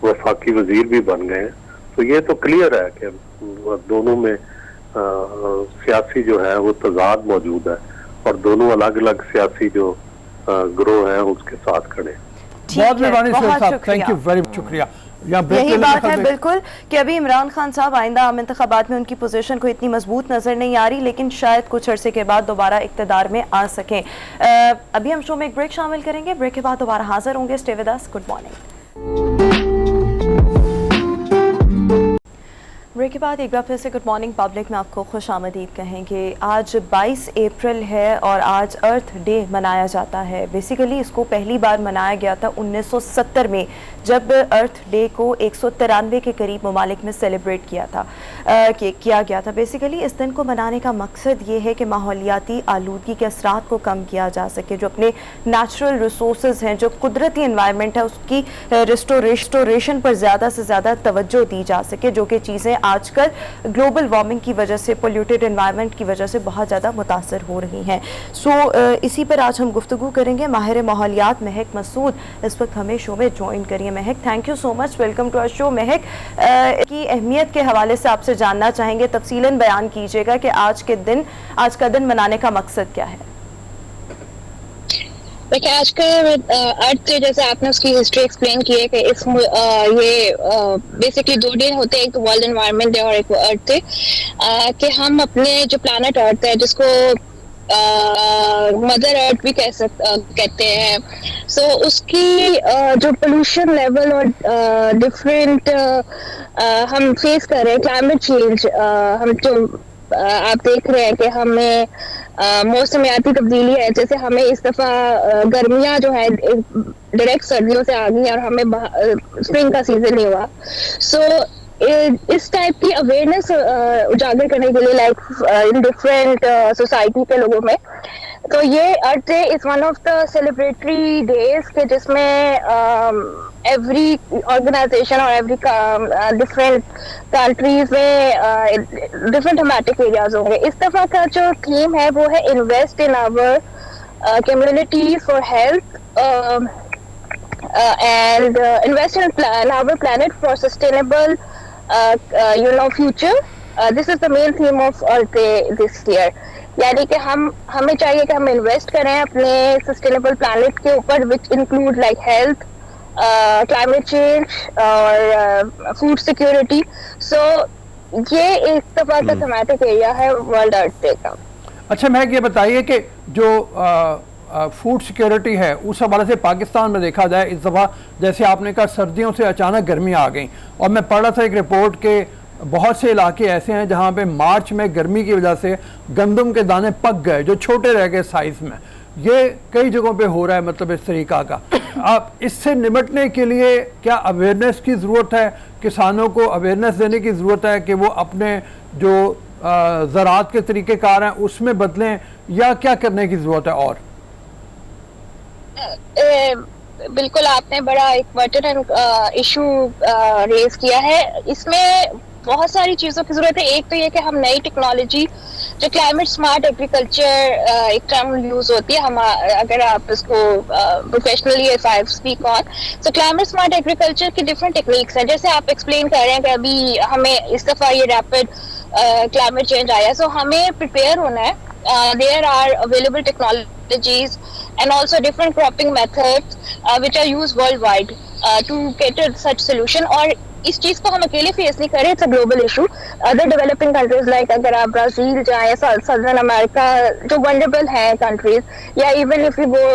वफाकी वजीर भी बन गए हैं। तो ये तो क्लियर है कि दोनों में सियासी जो है वो तजाद मौजूद है और दोनों अलग अलग सियासी जो ग्रोह हैं उसके साथ खड़े हैं। बहुत मेहरबानी साहब, थैंक यू वेरी मच, शुक्रिया। यही बात है बिल्कुल कि अभी इमरान खान साहब आइंदा आम इंतखाबात में उनकी पोजीशन को इतनी मजबूत नजर नहीं आ रही, लेकिन शायद कुछ अरसे के बाद दोबारा इक्तदार में आ सकें। अभी हम शो में एक ब्रेक शामिल करेंगे, ब्रेक के बाद दोबारा हाजिर होंगे। Stay with us, good morning. Break के बाद एक बार फिर से गुड मॉर्निंग पब्लिक में आपको खुश आमदीद कहेंगे। आज 22 अप्रैल है और आज अर्थ डे मनाया जाता है। बेसिकली इसको पहली बार मनाया गया था 1970 में, जब अर्थ डे को 193 के करीब ममालिक में सेलिब्रेट किया गया था। बेसिकली इस दिन को मनाने का मकसद ये है कि माहौलियाती आलूदगी के असरात को कम किया जा सके, जो अपने नेचुरल रिसोर्सेज हैं, जो कुदरती इन्वायरमेंट है, उसकी रिस्टोरेशन पर ज़्यादा से ज़्यादा तवज्जो दी जा सके, जो कि चीज़ें आजकल ग्लोबल वार्मिंग की वजह से, पोल्यूटेड एनवायरनमेंट की वजह से बहुत ज़्यादा मुतासर हो रही हैं। इसी पर आज हम गुफ्तगू करेंगे। माहिर माहौलियात महक मसूद इस वक्त हमें शो में ज्वाइन करिए। Mehak, thank you so much, welcome to our show. Mehak, की अहमियत के हवाले से आपसे जानना चाहेंगे, तफसीलन बयान कीजिएगा कि आज का दिन मनाने का मकसद क्या है। देखिए, आज का अर्थ डे, जैसे आपने उसकी हिस्ट्री एक्सप्लेन की है कि ये बेसिकली 2 डे होते हैं, एक तो वर्ल्ड एनवायरनमेंट डे और एक अर्थ डे, कि हम अपने जो प्लानट अर्थ है, जिसको मदर अर्थ भी कहते हैं, सो उसकी जो पोल्यूशन लेवल और डिफरेंट हम फेस कर रहे हैं, क्लाइमेट चेंज, हम जो आप देख रहे हैं कि हमें मौसमियाती तब्दीली है, जैसे हमें इस दफा गर्मियां जो है डायरेक्ट सर्दियों से आ गई और हमें स्प्रिंग का सीजन नहीं हुआ। सो इस टाइप की अवेयरनेस उजागर करने के लिए लाइक इन डिफरेंट सोसाइटी के लोगों में, तो ये Earth Day is one of the celebratory days के जिसमें एवरी ऑर्गेनाइजेशन और एवरी डिफरेंट कंट्रीज में डिफरेंट थीमेटिक एरियाज होंगे। इस दफा का जो थीम है वो है invest in our community for health and invest in our planet for sustainable future. This is the main theme of Earth Day this year. यानी कि हमें चाहिए कि हम इन्वेस्ट करें अपने सस्टेनेबल प्लैनेट के ऊपर, which include like health, climate change और फूड सिक्योरिटी। सो ये एक दफा का थीमेटिक एरिया है वर्ल्ड अर्थ डे का। अच्छा, मैं ये बताइए कि जो फूड सिक्योरिटी है उस हवाले से पाकिस्तान में देखा जाए, इस दफ़ा जैसे आपने कहा सर्दियों से अचानक गर्मी आ गई, और मैं पढ़ रहा था एक रिपोर्ट के बहुत से इलाके ऐसे हैं जहाँ पे मार्च में गर्मी की वजह से गंदम के दाने पक गए, जो छोटे रह गए साइज़ में। ये कई जगहों पे हो रहा है, मतलब इस तरीका का। अब इससे निपटने के लिए क्या अवेयरनेस की ज़रूरत है, किसानों को अवेयरनेस देने की ज़रूरत है कि वो अपने जो ज़राअत के तरीक़ेकार हैं उसमें बदलें, या क्या करने की ज़रूरत है? और बिल्कुल, आपने बड़ा एक पर्टिनेंट इशू रेज किया है। इसमें बहुत सारी चीज़ों की ज़रूरत है। एक तो ये कि हम नई टेक्नोलॉजी, जो क्लाइमेट स्मार्ट एग्रीकल्चर एक टर्म यूज होती है, हम अगर आप इसको प्रोफेशनली स्पीक ऑन, तो क्लाइमेट स्मार्ट एग्रीकल्चर की डिफरेंट टेक्निक्स हैं। जैसे आप एक्सप्लेन कर रहे हैं कि अभी हमें इस दफ़ा ये रैपिड क्लाइमेट चेंज आया, सो हमें प्रिपेयर होना है। There are available technologies and also different cropping methods which are used worldwide to cater such solution. और इस चीज को हम अकेले फेस नहीं कर रहे, it's a global issue. Other developing countries like अगर आप ब्राजील जाएं, सदर्न अमेरिका जो वल्नरेबल हैं कंट्रीज, या even if you go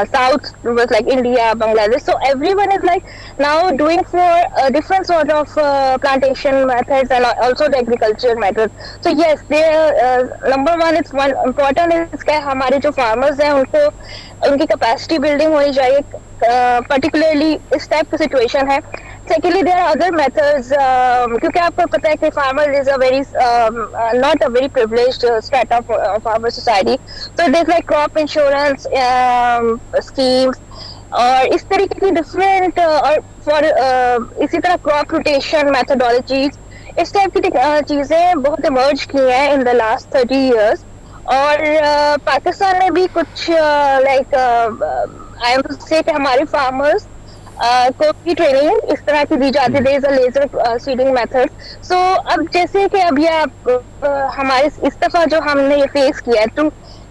south towards like India, Bangladesh, so everyone is like now doing for different sort of plantation methods and also the agriculture methods. So yes, number one is one important is कि हमारे जो farmers हैं उनको उनकी capacity building होनी चाहिए, particularly इस type की सिचुएशन है। Secondly there are other methods, क्योंकि आपको पता है कि farmer is a very not a very privileged strata of our society, तो there like crop insurance schemes और इस तरीके की डिफरेंट और फॉर इसी तरह क्रॉप रोटेशन मैथडोलॉजीज, इस टाइप की चीजें बहुत इमर्ज की हैं इन द लास्ट 30 years। और पाकिस्तान में भी कुछ लाइक आई एम से कि हमारे फार्मर्स को भी ट्रेनिंग इस तरह की दी जाती है, लेजर सीडिंग मेथड। सो अब जैसे कि अब ये हमारे इस दफा जो हमने ये फेस किया है, तो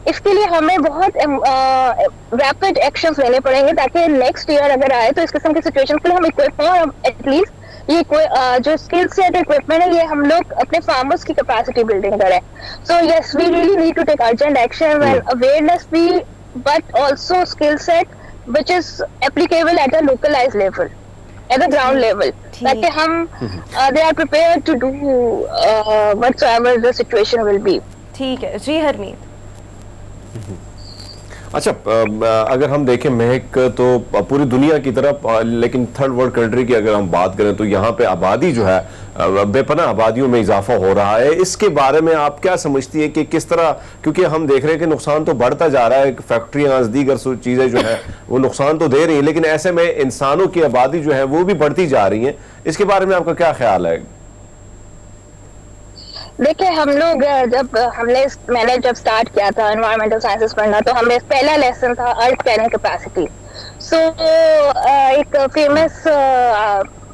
इसके लिए हमें बहुत रैपिड एक्शंस लेने पड़ेंगे ताकि नेक्स्ट ईयर अगर आए तो इस किस्म की सिचुएशन के लिए हम इक्विप हों, और एटलीस्ट ये कोई जो स्किल सेट इक्विपमेंट है ये हम लोग अपने फार्मर्स की कैपेसिटी बिल्डिंग करें। So yes, we really need to take urgent action and awareness भी, but also skill set which is applicable at a localized level, at the ground level, ताकि हम they are prepared to do whatsoever the situation will be। ठीक है जी हरमीत। अच्छा, अगर हम देखें महक, तो पूरी दुनिया की तरफ, लेकिन थर्ड वर्ल्ड कंट्री की अगर हम बात करें तो यहाँ पे आबादी जो है, बेपनाह आबादियों में इजाफा हो रहा है। इसके बारे में आप क्या समझती है कि किस तरह, क्योंकि हम देख रहे हैं कि नुकसान तो बढ़ता जा रहा है, फैक्ट्रियाँ दीगर चीज़ें जो है वो नुकसान तो दे रही है, लेकिन ऐसे में इंसानों की आबादी जो है वो भी बढ़ती जा रही है। इसके बारे में आपका क्या ख्याल है? देखिए, हम लोग मैंने जब स्टार्ट किया था एनवायरमेंटल साइंसेस पढ़ना, तो हमें पहला लेसन था अर्थ कैरिंग कैपेसिटी। सो एक फेमस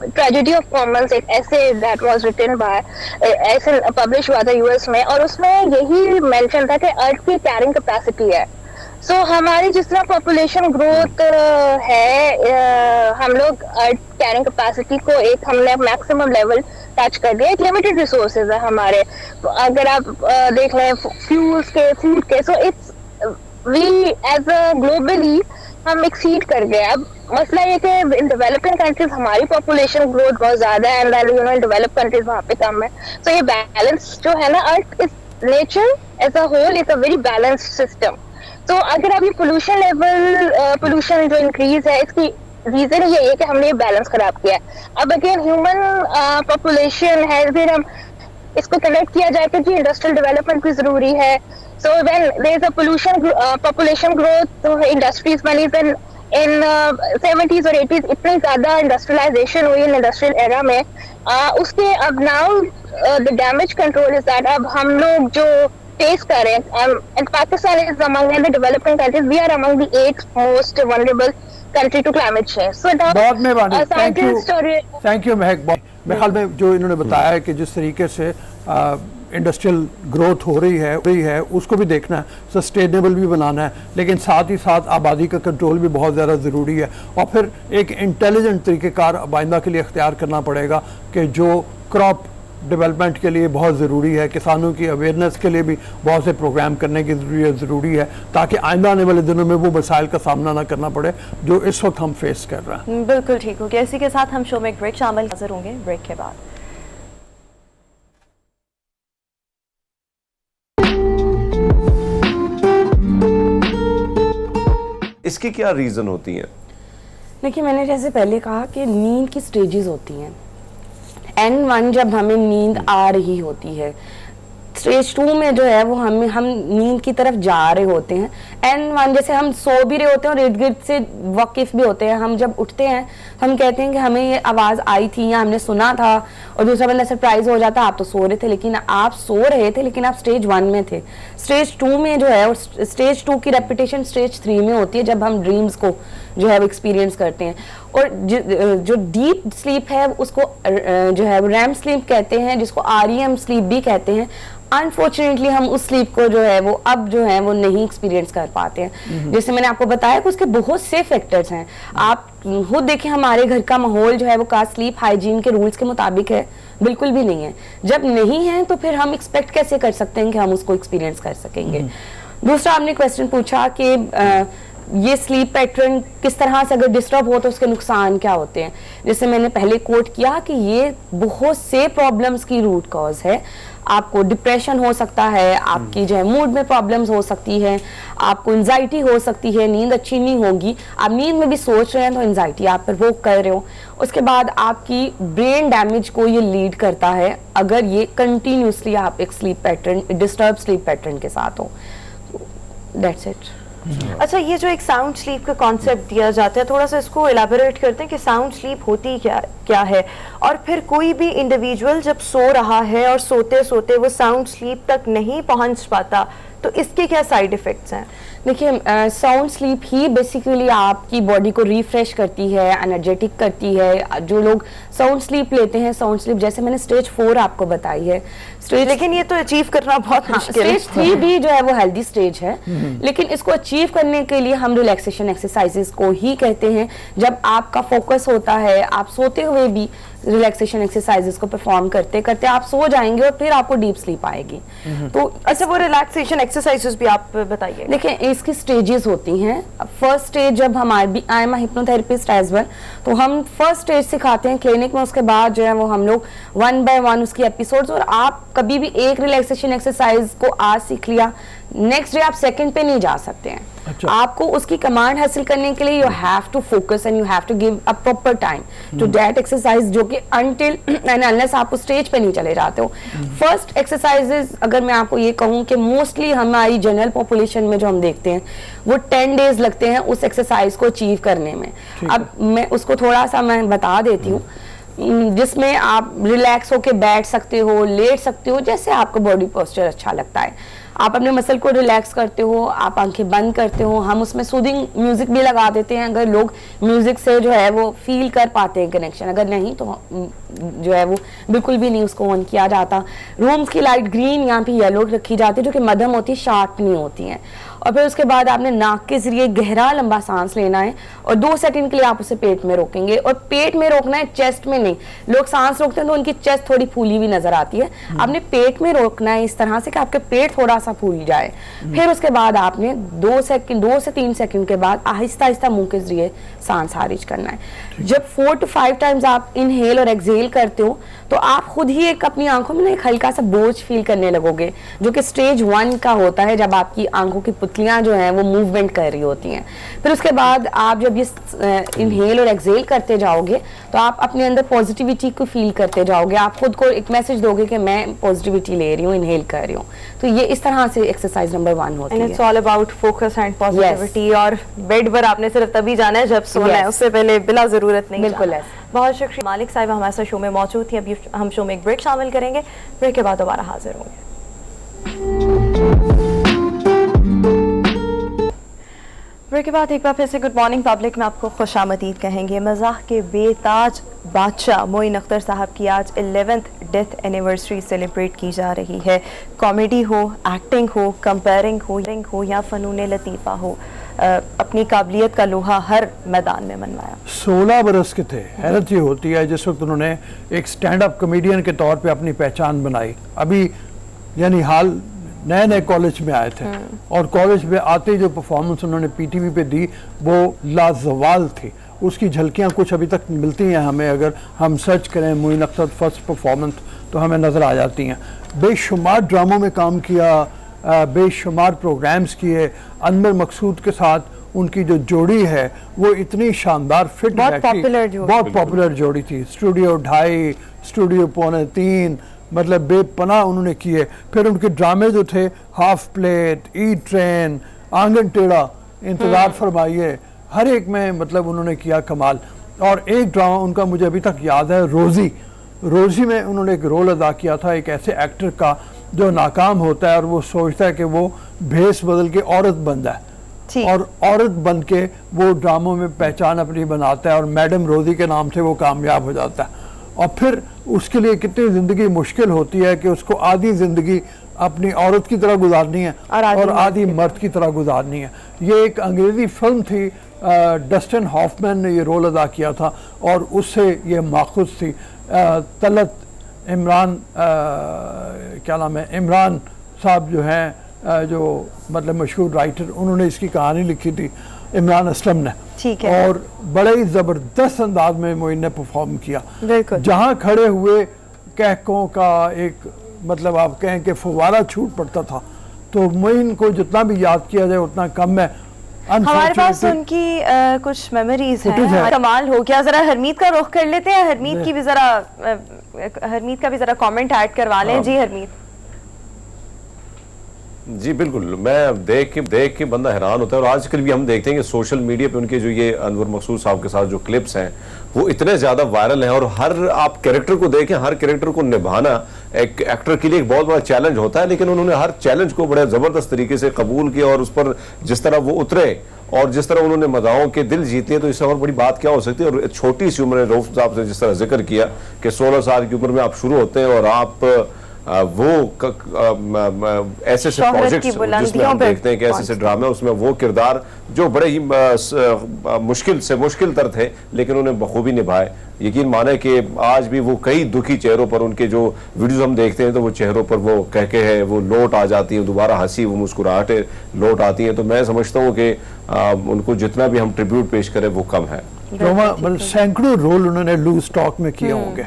ट्रेजेडी ऑफ कॉमन्स, एक ऐसे दैट वाज रिटन बाय, ऐसे पब्लिश हुआ था यूएस में, और उसमें यही मेंशन था कि अर्थ की कैरिंग कैपेसिटी है। सो हमारी जिस तरह पॉपुलेशन ग्रोथ है, हम लोग अर्थ कैरिंग कैपेसिटी को एक हमने मैक्सिमम लेवल टच कर दिया। एक लिमिटेड रिसोर्सेज है हमारे, अगर आप देख लें फ्यूल्स के, फूड के, so it's we as a globally हम एक्सीड कर गए। अब मसला ये कि इन डेवलपिंग कंट्रीज हमारी पॉपुलेशन ग्रोथ बहुत ज्यादा है, and you know in develop countries वहाँ पे कम है। सो ये बैलेंस जो है ना, earth is nature as a whole is a very balanced system. तो अगर अभी पोल्यूशन लेवल, पोल्यूशन जो इंक्रीज है, इसकी रीजन ये है कि हमने ये बैलेंस खराब किया है। अब अगेन ह्यूमन पॉपुलेशन है, फिर हम इसको कनेक्ट किया जाए कि जी इंडस्ट्रियल डेवलपमेंट भी जरूरी है। So when there is a pollution population growth, तो इंडस्ट्रीज बनी, देन इन 70s और 80s इतनी ज्यादा इंडस्ट्रियलाइजेशन हुई इन इंडस्ट्रियल एरा में, उसके अब now the damage control is that अब हम लोग जो फेस कर रहे हैं, and Pakistan is among the developing countries, we are among the 8 most vulnerable country to climate change. So बहुत मेहरबानी, थैंक यू महक। मेरे ख्याल में जो इन्होंने बताया है कि जिस तरीके से इंडस्ट्रियल ग्रोथ हो रही है उसको भी देखना है, सस्टेनेबल भी बनाना है, लेकिन साथ ही साथ आबादी का कंट्रोल भी बहुत ज़्यादा ज़रूरी है। और फिर एक इंटेलिजेंट तरीक़ेकार आइंदा के लिए अख्तियार करना पड़ेगा कि जो क्रॉप डेवलपमेंट के लिए बहुत ज़रूरी है, किसानों की अवेयरनेस के लिए भी बहुत से प्रोग्राम करने की ज़रूरी है, ताकि आइंदा आने वाले दिनों में वो मसाइल का सामना ना करना पड़े जो इस वक्त हम फेस कर रहे हैं। बिल्कुल ठीक हो गया। इसी के साथ हम शो में एक ब्रेक शामिल हाजिर होंगे, ब्रेक के बाद। इसकी क्या रीज़न होती है? देखिए, मैंने जैसे पहले कहा कि नींद की स्टेजेस होती हैं। N1 जब हमें नींद आ रही होती है, स्टेज 2 में जो है वो हम नींद की तरफ जा रहे होते हैं। N1 जैसे हम सो भी रहे होते हैं और इर्द गिर्द से वाकिफ भी होते हैं। हम जब उठते हैं हम कहते हैं कि हमें ये आवाज़ आई थी या हमने सुना था, और दूसरा बंदा सरप्राइज हो जाता, आप तो सो रहे थे, लेकिन आप सो रहे थे लेकिन आप स्टेज 1 में थे। स्टेज 2 में जो है, और स्टेज 2 की रेपिटेशन स्टेज 3 में होती है, जब हम ड्रीम्स को जो है वो एक्सपीरियंस करते हैं। और जो डीप स्लीप है उसको जो है रैम स्लीप कहते हैं, जिसको REM स्लीप भी कहते हैं। अनफॉर्चुनेटली हम उस स्लीप को जो है वो अब जो है वो नहीं एक्सपीरियंस कर पाते हैं। जैसे मैंने आपको बताया कि उसके बहुत से फैक्टर्स हैं। आप खुद देखें, हमारे घर का माहौल जो है वो का स्लीप हाइजीन के रूल्स के मुताबिक है? बिल्कुल भी नहीं है। जब नहीं है तो फिर हम एक्सपेक्ट कैसे कर सकते हैं कि हम उसको एक्सपीरियंस कर सकेंगे। दूसरा, आपने क्वेश्चन पूछा कि ये स्लीप पैटर्न किस तरह से अगर डिस्टर्ब हो तो उसके नुकसान क्या होते हैं। जैसे मैंने पहले कोट किया कि ये बहुत से प्रॉब्लम्स की रूट कॉज है। आपको डिप्रेशन हो सकता है, आपकी जो है मूड में प्रॉब्लम्स हो सकती है, आपको एंजाइटी हो सकती है, नींद अच्छी नहीं होगी, आप नींद में भी सोच रहे हैं तो एंजाइटी आप पर वो कर रहे हो। उसके बाद आपकी ब्रेन डैमेज को ये लीड करता है अगर ये कंटिन्यूसली आप एक sleep pattern, disturb sleep pattern के साथ हो। That's it. अच्छा, ये जो एक साउंड स्लीप का कॉन्सेप्ट दिया जाता है, थोड़ा सा इसको एलाबोरेट करते हैं कि साउंड स्लीप होती क्या है, और फिर कोई भी इंडिविजुअल जब सो रहा है और सोते सोते वो साउंड स्लीप तक नहीं पहुंच पाता तो इसके क्या साइड इफेक्ट्स हैं? देखिए, साउंड स्लीप ही बेसिकली आपकी बॉडी को रिफ्रेश करती है, एनर्जेटिक करती है। जो लोग साउंड स्लीप लेते हैं, साउंड स्लीप जैसे मैंने स्टेज 4 आपको बताई है, स्टेज, लेकिन ये तो अचीव करना बहुत मुश्किल है। स्टेज 3 भी जो है वो हेल्दी स्टेज है, लेकिन इसको अचीव करने के लिए हम रिलैक्सेशन एक्सरसाइजेस को ही कहते हैं। जब आपका फोकस होता है, आप सोते हुए भी रिलैक्सेशन एक्सरसाइजेस को परफॉर्म करते करते आप सो जाएंगे और फिर आपको डीप स्लीप आएगी। तो अच्छा, वो रिलैक्सेशन एक्सरसाइजेस भी आप बताइए। देखिए, इसकी स्टेजेस होती हैं। फर्स्ट स्टेज जब हमारी, I am hypnotherapist as well, तो हम फर्स्ट स्टेज सिखाते हैं क्लिनिक में। उसके बाद जो है वो हम लोग 1 बाय 1 उसकी एपिसोड्स, और आप कभी भी एक रिलैक्सेशन एक्सरसाइज को आज सीख लिया, नेक्स्ट डे आप सेकंड पे नहीं जा सकते हैं। अच्छा। आपको उसकी कमांड हासिल करने के लिए you have to focus and you have to give a proper time to that exercise, जो कि अनटिल एंड अनलेस आप स्टेज पे नहीं चले जाते हो। फर्स्ट एक्सरसाइजेस अगर मैं आपको ये कहूँ कि मोस्टली हमारी जनरल पॉपुलेशन में जो हम देखते हैं वो 10 डेज लगते हैं उस एक्सरसाइज को अचीव करने में। अब मैं उसको थोड़ा सा मैं बता देती हूँ, जिसमें आप रिलैक्स होके बैठ सकते हो, लेट सकते हो, जैसे आपको बॉडी पोस्चर अच्छा लगता है। आप अपने मसल को रिलैक्स करते हो, आप आंखें बंद करते हो, हम उसमें सूदिंग म्यूजिक भी लगा देते हैं अगर लोग म्यूजिक से जो है वो फील कर पाते हैं कनेक्शन, अगर नहीं तो जो है वो बिल्कुल भी नहीं उसको ऑन किया जाता। रूम्स की लाइट ग्रीन यहाँ पे येलो रखी जाती है, जो कि मध्यम होती है, शार्प नहीं होती हैं। और फिर उसके बाद आपने नाक के जरिए गहरा लंबा सांस लेना है और 2 सेकंड के लिए आप उसे पेट में रोकेंगे, और पेट में रोकना है, चेस्ट में नहीं। लोग सांस रोकते हैं तो उनकी चेस्ट थोड़ी फूली हुई नजर आती है, आपने पेट में रोकना है इस तरह से कि आपके पेट थोड़ा सा फूल जाए। फिर उसके बाद आपने 2 से 3 सेकंड के बाद आहिस्ता आहिस्ता मुंह के जरिए सांस खारिज करना है। जब 4 to 5 टाइम्स आप इनहेल और एक्सहेल करते हो तो आप खुद ही एक अपनी आंखों में एक हल्का सा बोझ फील करने लगोगे, जो कि स्टेज 1 का होता है, जब आपकी आंखों की पुतलियां जो हैं वो मूवमेंट कर रही होती हैं। फिर उसके बाद आप जब ये इनहेल और एक्सहेल करते जाओगे तो आप अपने अंदर पॉजिटिविटी को फील करते जाओगे, आप खुद को एक मैसेज दोगे कि मैं पॉजिटिविटी ले रही हूँ, इनहेल कर रही हूँ। तो ये इस तरह से एक्सरसाइज नंबर 1 होती है। It's all about focus and positivity. और बेड पर आपने सिर्फ तभी जाना है जब सोना है, उससे पहले बिला जरूरत नहीं। बिल्कुल। बहुत शुक्रिया मालिक साहिबा, हमारे साथ शो में मौजूद थी। अभी हम शो में एक ब्रेक शामिल करेंगे, ब्रेक के बाद दोबारा हाजिर होंगे। ब्रेक के बाद एक बार फिर से गुड मॉर्निंग पब्लिक में आपको खुशामदीद कहेंगे। मज़ाक के बेताज बादशाह मोइन अख्तर साहब की आज 11th डेथ एनिवर्सरी सेलिब्रेट की जा रही है। कॉमेडी हो, एक्टिंग हो, कंपेयरिंग हो या फ़नून लतीफ़ा हो, अपनी काबिलियत का लोहा हर मैदान में मनवाया। 16 बरस के थे। हैरत ये होती है जिस वक्त उन्होंने एक स्टैंड अप कॉमेडियन के तौर पे अपनी पहचान बनाई, अभी यानी हाल नए नए कॉलेज में आए थे, और कॉलेज में आते ही जो परफॉर्मेंस उन्होंने पीटीवी पे दी वो लाजवाल थी। उसकी झलकियां कुछ अभी तक मिलती हैं हमें, अगर हम सर्च करें मोइन अख्तर फर्स्ट परफॉर्मेंस तो हमें नज़र आ जाती हैं। बेशुमार ड्रामों में काम किया, बेशुमार प्रोग्राम्स किए। अनवर मकसूद के साथ उनकी जो जोड़ी है वो इतनी शानदार फिट बहुत पॉपुलर जोड़ी थी। स्टूडियो 2.5, स्टूडियो 3.25, मतलब बेपनाह उन्होंने किए। फिर उनके ड्रामे जो थे, हाफ प्लेट, ई ट्रेन, आंगन टेढ़ा, इंतज़ार फरमाइए, हर एक में मतलब उन्होंने किया कमाल। और एक ड्रामा उनका मुझे अभी तक याद है, रोज़ी में उन्होंने एक रोल अदा किया था, एक ऐसे एक्टर का जो नाकाम होता है और वो सोचता है कि वो भेस बदल के औरत बनता है, और औरत बन के वो ड्रामों में पहचान अपनी बनाता है और मैडम रोज़ी के नाम से वो कामयाब हो जाता है। और फिर उसके लिए कितनी ज़िंदगी मुश्किल होती है कि उसको आधी ज़िंदगी अपनी औरत की तरह गुजारनी है और आधी मर्द की तरह गुजारनी है। ये एक अंग्रेज़ी फिल्म थी, डस्टिन हॉफमैन ने ये रोल अदा किया था और उससे ये माखूज़ थी। तलत इमरान, क्या नाम है, इमरान साहब जो हैं, जो मतलब मशहूर राइटर, उन्होंने इसकी कहानी लिखी थी। इमरान असलम ने, ठीक है। और बड़े ही ज़बरदस्त अंदाज में मोइन ने परफॉर्म किया। बिल्कुल। जहाँ खड़े हुए कहकों का एक मतलब आप कहें कि फुवारा छूट पड़ता था, तो मोइन को जितना भी याद किया जाए उतना कम है। हमारे पास Unfortunately- उनकी कुछ मेमोरीज Footage हैं, है। कमाल हो गया। जरा हरमीत का रुख कर लेते हैं, हरमीत की भी जरा हरमीत का भी जरा कमेंट ऐड करवा लें। जी हरमीत। जी बिल्कुल, मैं देख के बंदा हैरान होता है। और आजकल भी हम देखते हैं कि सोशल मीडिया पे उनके जो ये अनवर मकसूद साहब के साथ जो क्लिप्स हैं वो इतने ज्यादा वायरल हैं, और हर आप कैरेक्टर को देखें, हर कैरेक्टर को निभाना एक एक्टर के लिए एक बहुत बड़ा चैलेंज होता है, लेकिन उन्होंने हर चैलेंज को बड़े जबरदस्त तरीके से कबूल किया, और उस पर जिस तरह वो उतरे और जिस तरह उन्होंने मदाओं के दिल जीत लिए, तो इससे और बड़ी बात क्या हो सकती है। और छोटी सी उम्र में रऊफ साहब से जिस तरह जिक्र किया कि 16 साल की उम्र में आप शुरू होते हैं और आप ऐसे प्रोजेक्ट्स जिसमें हम देखते हैं कि ऐसे ड्रामे, उसमें वो किरदार जो बड़े ही मुश्किल तर थे, लेकिन उन्हें बखूबी निभाए। यकीन माने कि आज भी वो कई दुखी चेहरों पर, उनके जो वीडियोस हम देखते हैं तो वो चेहरों पर वो कहके है वो लोट आ जाती है, दोबारा हंसी, वो मुस्कुराहटें लोट आती हैं। तो मैं समझता हूँ कि उनको जितना भी हम ट्रिब्यूट पेश करें वो कम है। मतलब सैकड़ों रोल उन्होंने लूज टॉक में किए होंगे,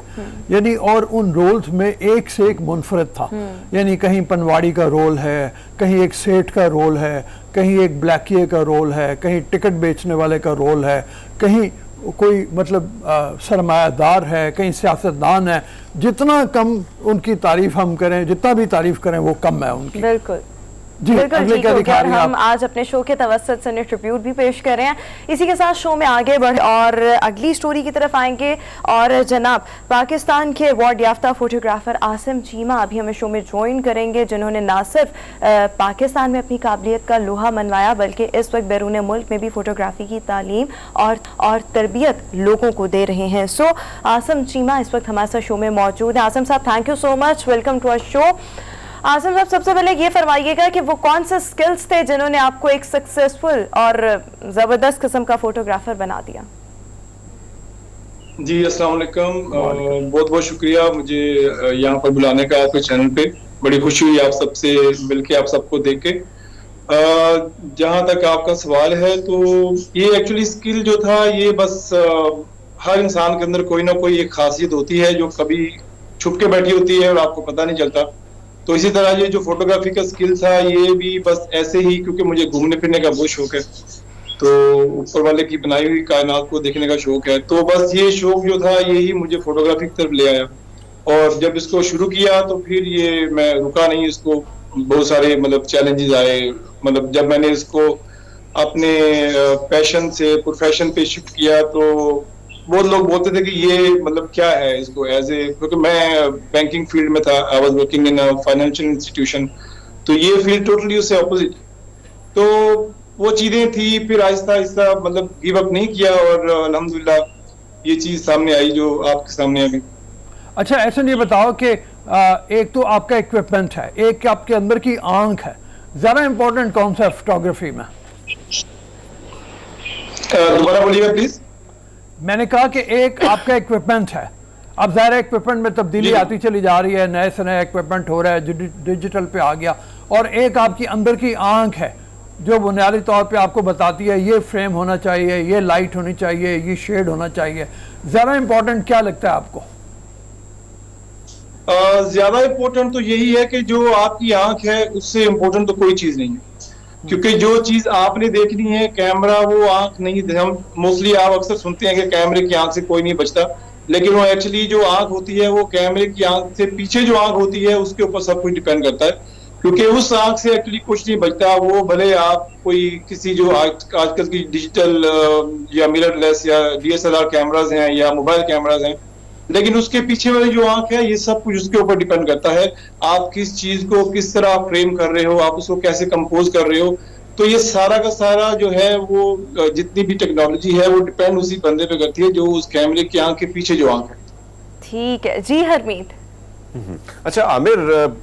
यानी, और उन रोल्स में एक से एक मुनफरद था। यानी कहीं पनवाड़ी का रोल है, कहीं एक सेठ का रोल है, कहीं एक ब्लैकिए का रोल है, कहीं टिकट बेचने वाले का रोल है, कहीं कोई मतलब सरमायादार है, कहीं सियासतदान है। जितना कम उनकी तारीफ हम करें, जितना भी तारीफ करें वो कम है उनकी। बिल्कुल जी, बिल्कुल अगले ठीक क्या हो दिखा गया। और रही हैं हम आप? आज अपने शो के तवस्सुत से ट्रिब्यूट भी पेश कर रहे हैं। इसी के साथ शो में आगे बढ़े और अगली स्टोरी की तरफ आएंगे। और जनाब, पाकिस्तान के अवार्ड याफ्ता फोटोग्राफर आसिम चीमा अभी हमें शो में ज्वाइन करेंगे, जिन्होंने ना सिर्फ पाकिस्तान में अपनी काबिलियत का लोहा मनवाया, बल्कि इस वक्त बैरून मुल्क में भी फोटोग्राफी की तालीम और तरबियत लोगों को दे रहे हैं। सो आसिम चीमा इस वक्त हमारे साथ शो में मौजूद हैं। आसिम साहब, thank you so much, welcome to our show. Asim साहब, सबसे पहले ये फरमाइएगा कि वो कौन से स्किल्स थे जिन्होंने आपको एक सक्सेसफुल और ज़बरदस्त किस्म का फोटोग्राफर बना दिया? जी अस्सलाम वालेकुम, बहुत बहुत शुक्रिया मुझे यहाँ पर बुलाने का आपके चैनल पे। बड़ी खुशी हुई आप सबसे मिलके, आप सबको देख के। जहाँ तक आपका सवाल है, तो ये एक्चुअली स्किल जो था, ये बस हर इंसान के अंदर कोई ना कोई एक खासियत होती है जो कभी छुप के बैठी होती है और आपको पता नहीं चलता। तो इसी तरह ये जो फोटोग्राफी का स्किल था, ये भी बस ऐसे ही, क्योंकि मुझे घूमने फिरने का बहुत शौक है, तो ऊपर वाले की बनाई हुई कायनात को देखने का शौक है, तो बस ये शौक जो था यही मुझे फोटोग्राफी की तरफ ले आया। और जब इसको शुरू किया तो फिर ये मैं रुका नहीं, इसको बहुत सारे मतलब चैलेंजेस आए। मतलब जब मैंने इसको अपने पैशन से प्रोफेशन पे शिफ्ट किया, तो बहुत लोग बोलते थे कि ये मतलब क्या है इसको एज ए, क्योंकि मैं बैंकिंग फील्ड में था, I was working in a financial institution, तो ये फील्ड टोटली उससे ऑपोजिट। तो वो चीजें थी, फिर आहिस्ता आहिस्ता मतलब गिव अप नहीं किया, और अल्हम्दुलिल्लाह ये चीज सामने आई जो आपके सामने अभी। अच्छा, ऐसा नहीं बताओ कि एक तो आपका इक्विपमेंट है, एक आपके अंदर की आंख है, ज्यादा इंपॉर्टेंट कौन सा है फोटोग्राफी में? दोबारा बोलिएगा प्लीज। मैंने कहा कि एक आपका इक्विपमेंट है, अब ज़ाहिर है इक्विपमेंट में तब्दीली आती चली जा रही है, नए से नया इक्विपमेंट हो रहा है, डिजिटल पे आ गया, और एक आपकी अंदर की आंख है जो बुनियादी तौर पे आपको बताती है ये फ्रेम होना चाहिए, ये लाइट होनी चाहिए, ये शेड होना चाहिए। ज़्यादा इम्पोर्टेंट क्या लगता है आपको? ज्यादा इम्पोर्टेंट तो यही है कि जो आपकी आंख है उससे इम्पोर्टेंट तो कोई चीज नहीं है, क्योंकि जो चीज आपने देखनी है, कैमरा वो आंख नहीं। हम मोस्टली आप अक्सर सुनते हैं कि कैमरे की आंख से कोई नहीं बचता, लेकिन वो एक्चुअली जो आंख होती है वो कैमरे की आंख से पीछे जो आंख होती है उसके ऊपर सब कुछ डिपेंड करता है, क्योंकि उस आंख से एक्चुअली कुछ नहीं बचता। वो भले आप कोई किसी जो आजकल की डिजिटल या मिररलेस या DSLR कैमराज हैं या मोबाइल कैमराज हैं, लेकिन उसके पीछे वाली जो आंख है, ये सब कुछ उसके ऊपर डिपेंड करता है। आप किस चीज को किस तरह फ्रेम कर रहे हो, आप उसको कैसे कंपोज कर रहे हो, तो ये सारा का सारा जो है वो जितनी भी टेक्नोलॉजी है वो डिपेंड उसी बंदे पे करती है जो उस कैमरे की आंख के पीछे जो आंख है। ठीक है जी हरमीत। अच्छा आमिर,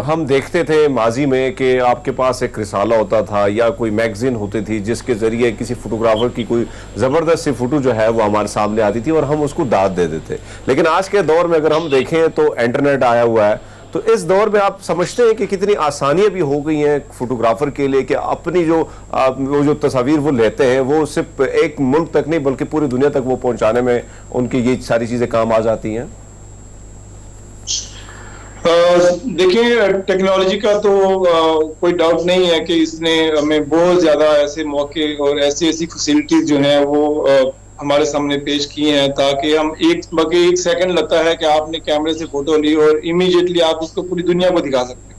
हम देखते थे माजी में कि आपके पास एक रिसाला होता था या कोई मैगजीन होती थी जिसके जरिए किसी फोटोग्राफर की कोई जबरदस्त सी फोटो जो है वो हमारे सामने आती थी और हम उसको दाद दे देते। लेकिन आज के दौर में अगर हम देखें तो इंटरनेट आया हुआ है, तो इस दौर में आप समझते हैं कि कितनी आसानियां भी हो गई हैं फोटोग्राफर के लिए कि अपनी वो जो तस्वीर वो लेते हैं वो सिर्फ एक मुल्क तक नहीं बल्कि पूरी दुनिया तक वो पहुंचाने में उनकी ये सारी चीजें काम आ जाती हैं? देखिए, टेक्नोलॉजी का तो कोई डाउट नहीं है कि इसने हमें बहुत ज्यादा ऐसे मौके और ऐसी ऐसी फैसिलिटीज जो हैं वो हमारे सामने पेश की हैं, ताकि हम एक सेकंड लगता है कि आपने कैमरे से फोटो ली और इमीडिएटली आप उसको पूरी दुनिया को दिखा सकते हैं।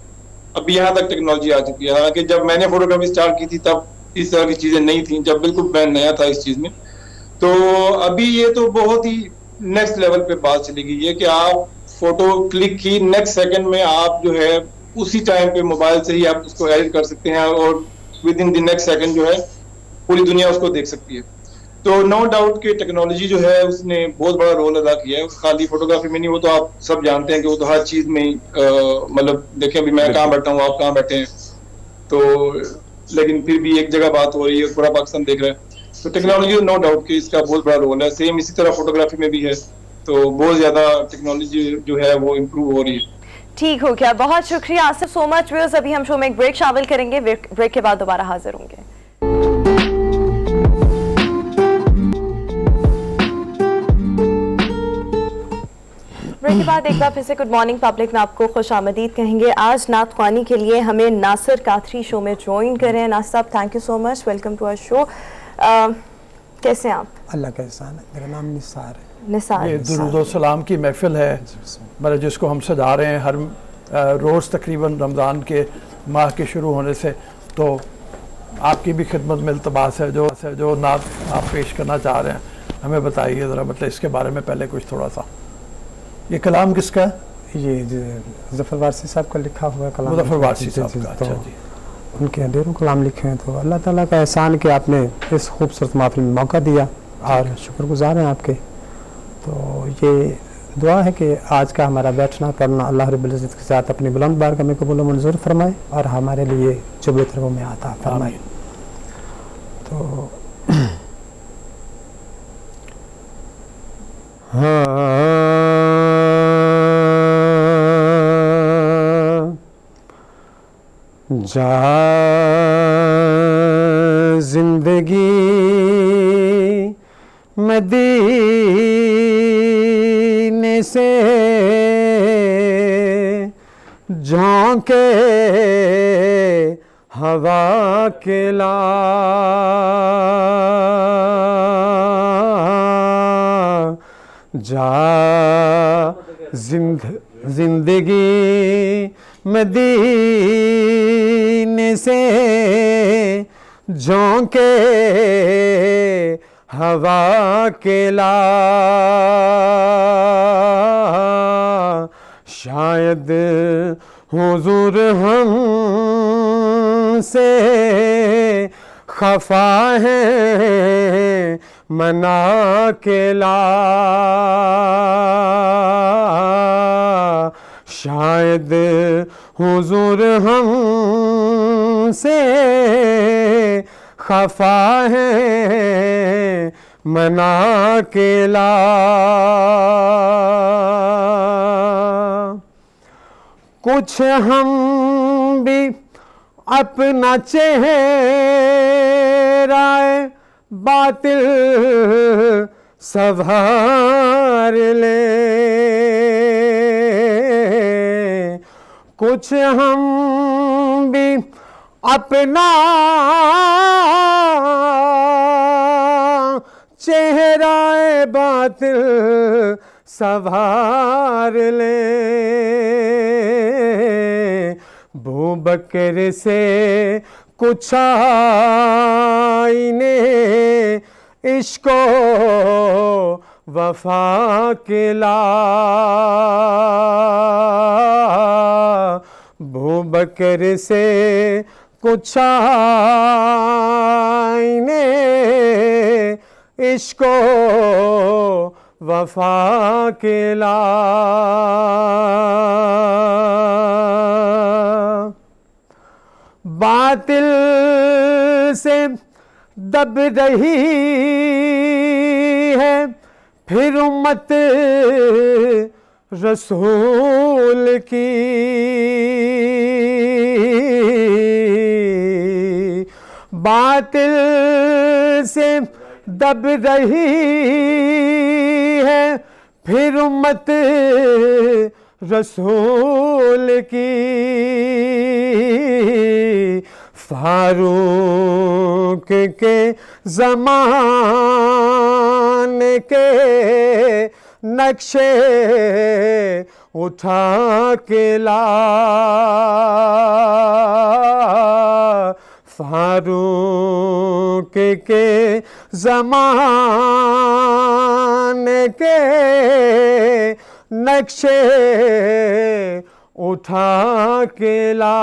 अब यहाँ तक टेक्नोलॉजी आ चुकी है। हालांकि जब मैंने फोटोग्राफी स्टार्ट की थी तब इस तरह की चीजें नहीं थी, जब बिल्कुल मैं नया था इस चीज में। तो अभी ये तो बहुत ही नेक्स्ट लेवल पे बात चली गई है कि आप फोटो क्लिक की नेक्स्ट सेकंड में आप जो है उसी टाइम पे मोबाइल से ही आप उसको एडिट कर सकते हैं और with in the next second जो है पूरी दुनिया उसको देख सकती है। तो नो डाउट कि टेक्नोलॉजी जो है उसने बहुत बड़ा रोल अदा किया है। खाली फोटोग्राफी में नहीं, वो तो आप सब जानते हैं कि वो तो हर चीज में मतलब देखें अभी मैं कहाँ बैठा हूँ, आप कहाँ बैठे हैं, तो लेकिन फिर भी एक जगह बात हो रही है, पूरा पाकिस्तान देख रहा है। तो टेक्नोलॉजी नो डाउट कि इसका बहुत बड़ा रोल है। सेम इसी तरह फोटोग्राफी में भी है, तो बहुत ज्यादा टेक्नोलॉजी जो है वो इम्प्रूव हो रही है। ठीक हो गया, बहुत शुक्रिया आसिफ, सो मच व्यूअर्स। अभी हम शो में एक ब्रेक शामिल करेंगे, ब्रेक के बाद दोबारा हाजिर होंगे। ब्रेक के बाद एक बार फिर से गुड मॉर्निंग पब्लिक में आपको खुश आमदीद कहेंगे। आज नात ख्वानी के लिए हमें नासिर काथरी शो में ज्वाइन करें। नासिर साहब, thank you so much, welcome to our show. कैसे हैं आप? अल्लाह का एहसान है। मेरा नाम निसार है। निसार, ये दुरूद सलाम की महफिल है, मतलब जिसको हम सजा रहे हैं हर रोज़ तकरीबन रमज़ान के माह के शुरू होने से। तो आपकी भी खिदमत में इल्तमास है, जो नात आप पेश करना चाह रहे हैं हमें बताइए ज़रा, मतलब इसके बारे में पहले कुछ थोड़ा सा। ये कलाम किसका है? ये ज़फ़र वारसी साहब का लिखा हुआ कलाम। ज़फ़र वारसी साहब का, अच्छा जी। उनके ढेरों कलाम लिखे हैं। तो अल्लाह ताला का एहसान कि आपने इस खूबसूरत महफिल में मौका दिया और शुक्रगुजार हैं आपके। तो ये दुआ है कि आज का हमारा बैठना पढ़ना अल्लाह रब्बुल इज़्ज़त के साथ अपनी बुलंद बारगाह में कबूल मंजूर फरमाए और हमारे लिए जुबले तरगों में आता फरमाए। तो जा जिंदगी मदीने से झोंके हवा के ला जा जिंदगी मदीने से झोंके हवा के ला शायद हुजूर हमसे खफा है मना के ला शायद हुजूर हमसे खफा है मना के ला कुछ हम भी अपना चेहरा बातिल संवार ले कुछ हम भी अपना चेहरा बातिल संवार ले बू बकर से कुछ आईने इश्को वफा के ला बू बकर से कुछ आईने इश्को वफा के ला बातिल से दब रही है फिर उम्मत रसूल की बातिल से दब रही है फिर उम्मत रसूल की। फारूक के ज़माने के नक्शे उठा के ला, फारूक के ज़माने के नक्शे उठा के ला।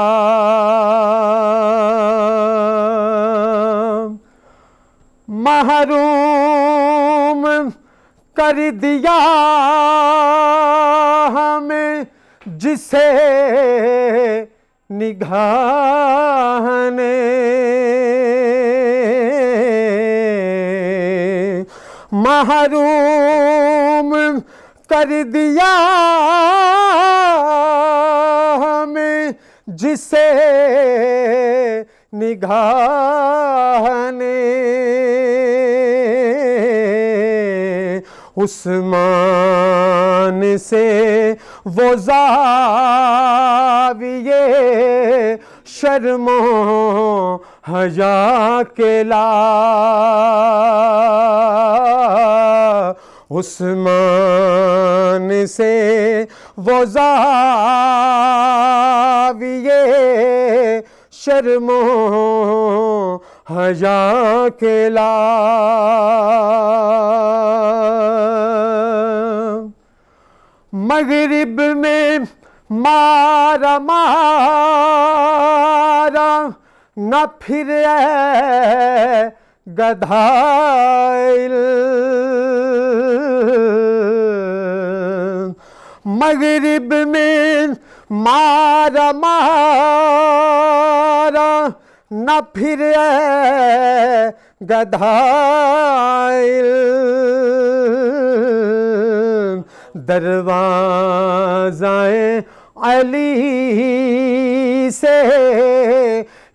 महरूम कर दिया हमें जिसे निगाह ने, महरूम कर दिया हमें जिसे निगाह ने। उस्मान से वो ज़ाविये शर्मो हया के ला, उस्मान से वो ज़ाविये शर्मो हया के ला। मगरिब में मारा मारा न फिर गधाइल, मगरिब में मारा मारा न फिर गधाइल। दरवाज़ाए अली से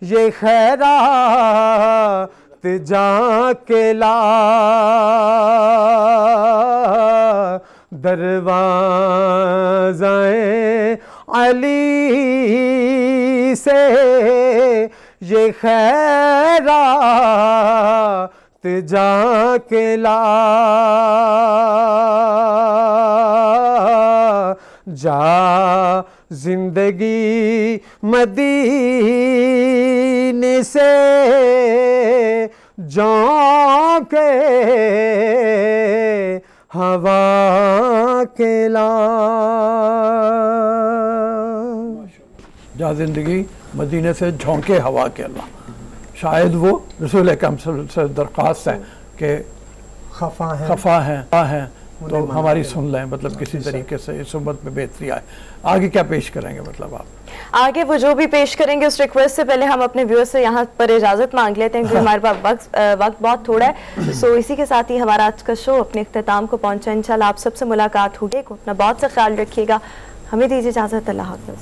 ये खैरात जाके ला, दरवाज़ाए अली से ये खैरात जाके ला। जा जिंदगी मदीने से जाके हवा के ला। जा जिंदगी मदीने से झोंके हवा के अल्लाह। शायद वो रसूल अकरम से दरख्वास्त है कि खफा हैं तो हमारी सुन लें, मतलब किसी तरीके से इस उम्मत में बेहतरी आए। आगे क्या पेश करेंगे, मतलब आप आगे वो जो भी पेश करेंगे उस रिक्वेस्ट से पहले हम अपने व्यूअर्स से यहाँ पर इजाज़त मांग लेते हैं क्योंकि हमारे पास वक्त बहुत थोड़ा है। सो इसी के साथ ही हमारा आज का शो अपने इख्तिताम को पहुँचा। इंशाल्लाह आप सबसे मुलाकात होगी। अपना बहुत सा ख्याल रखिएगा। हमें दीजिए इजाज़त। अल्लाह हाफ़िज़।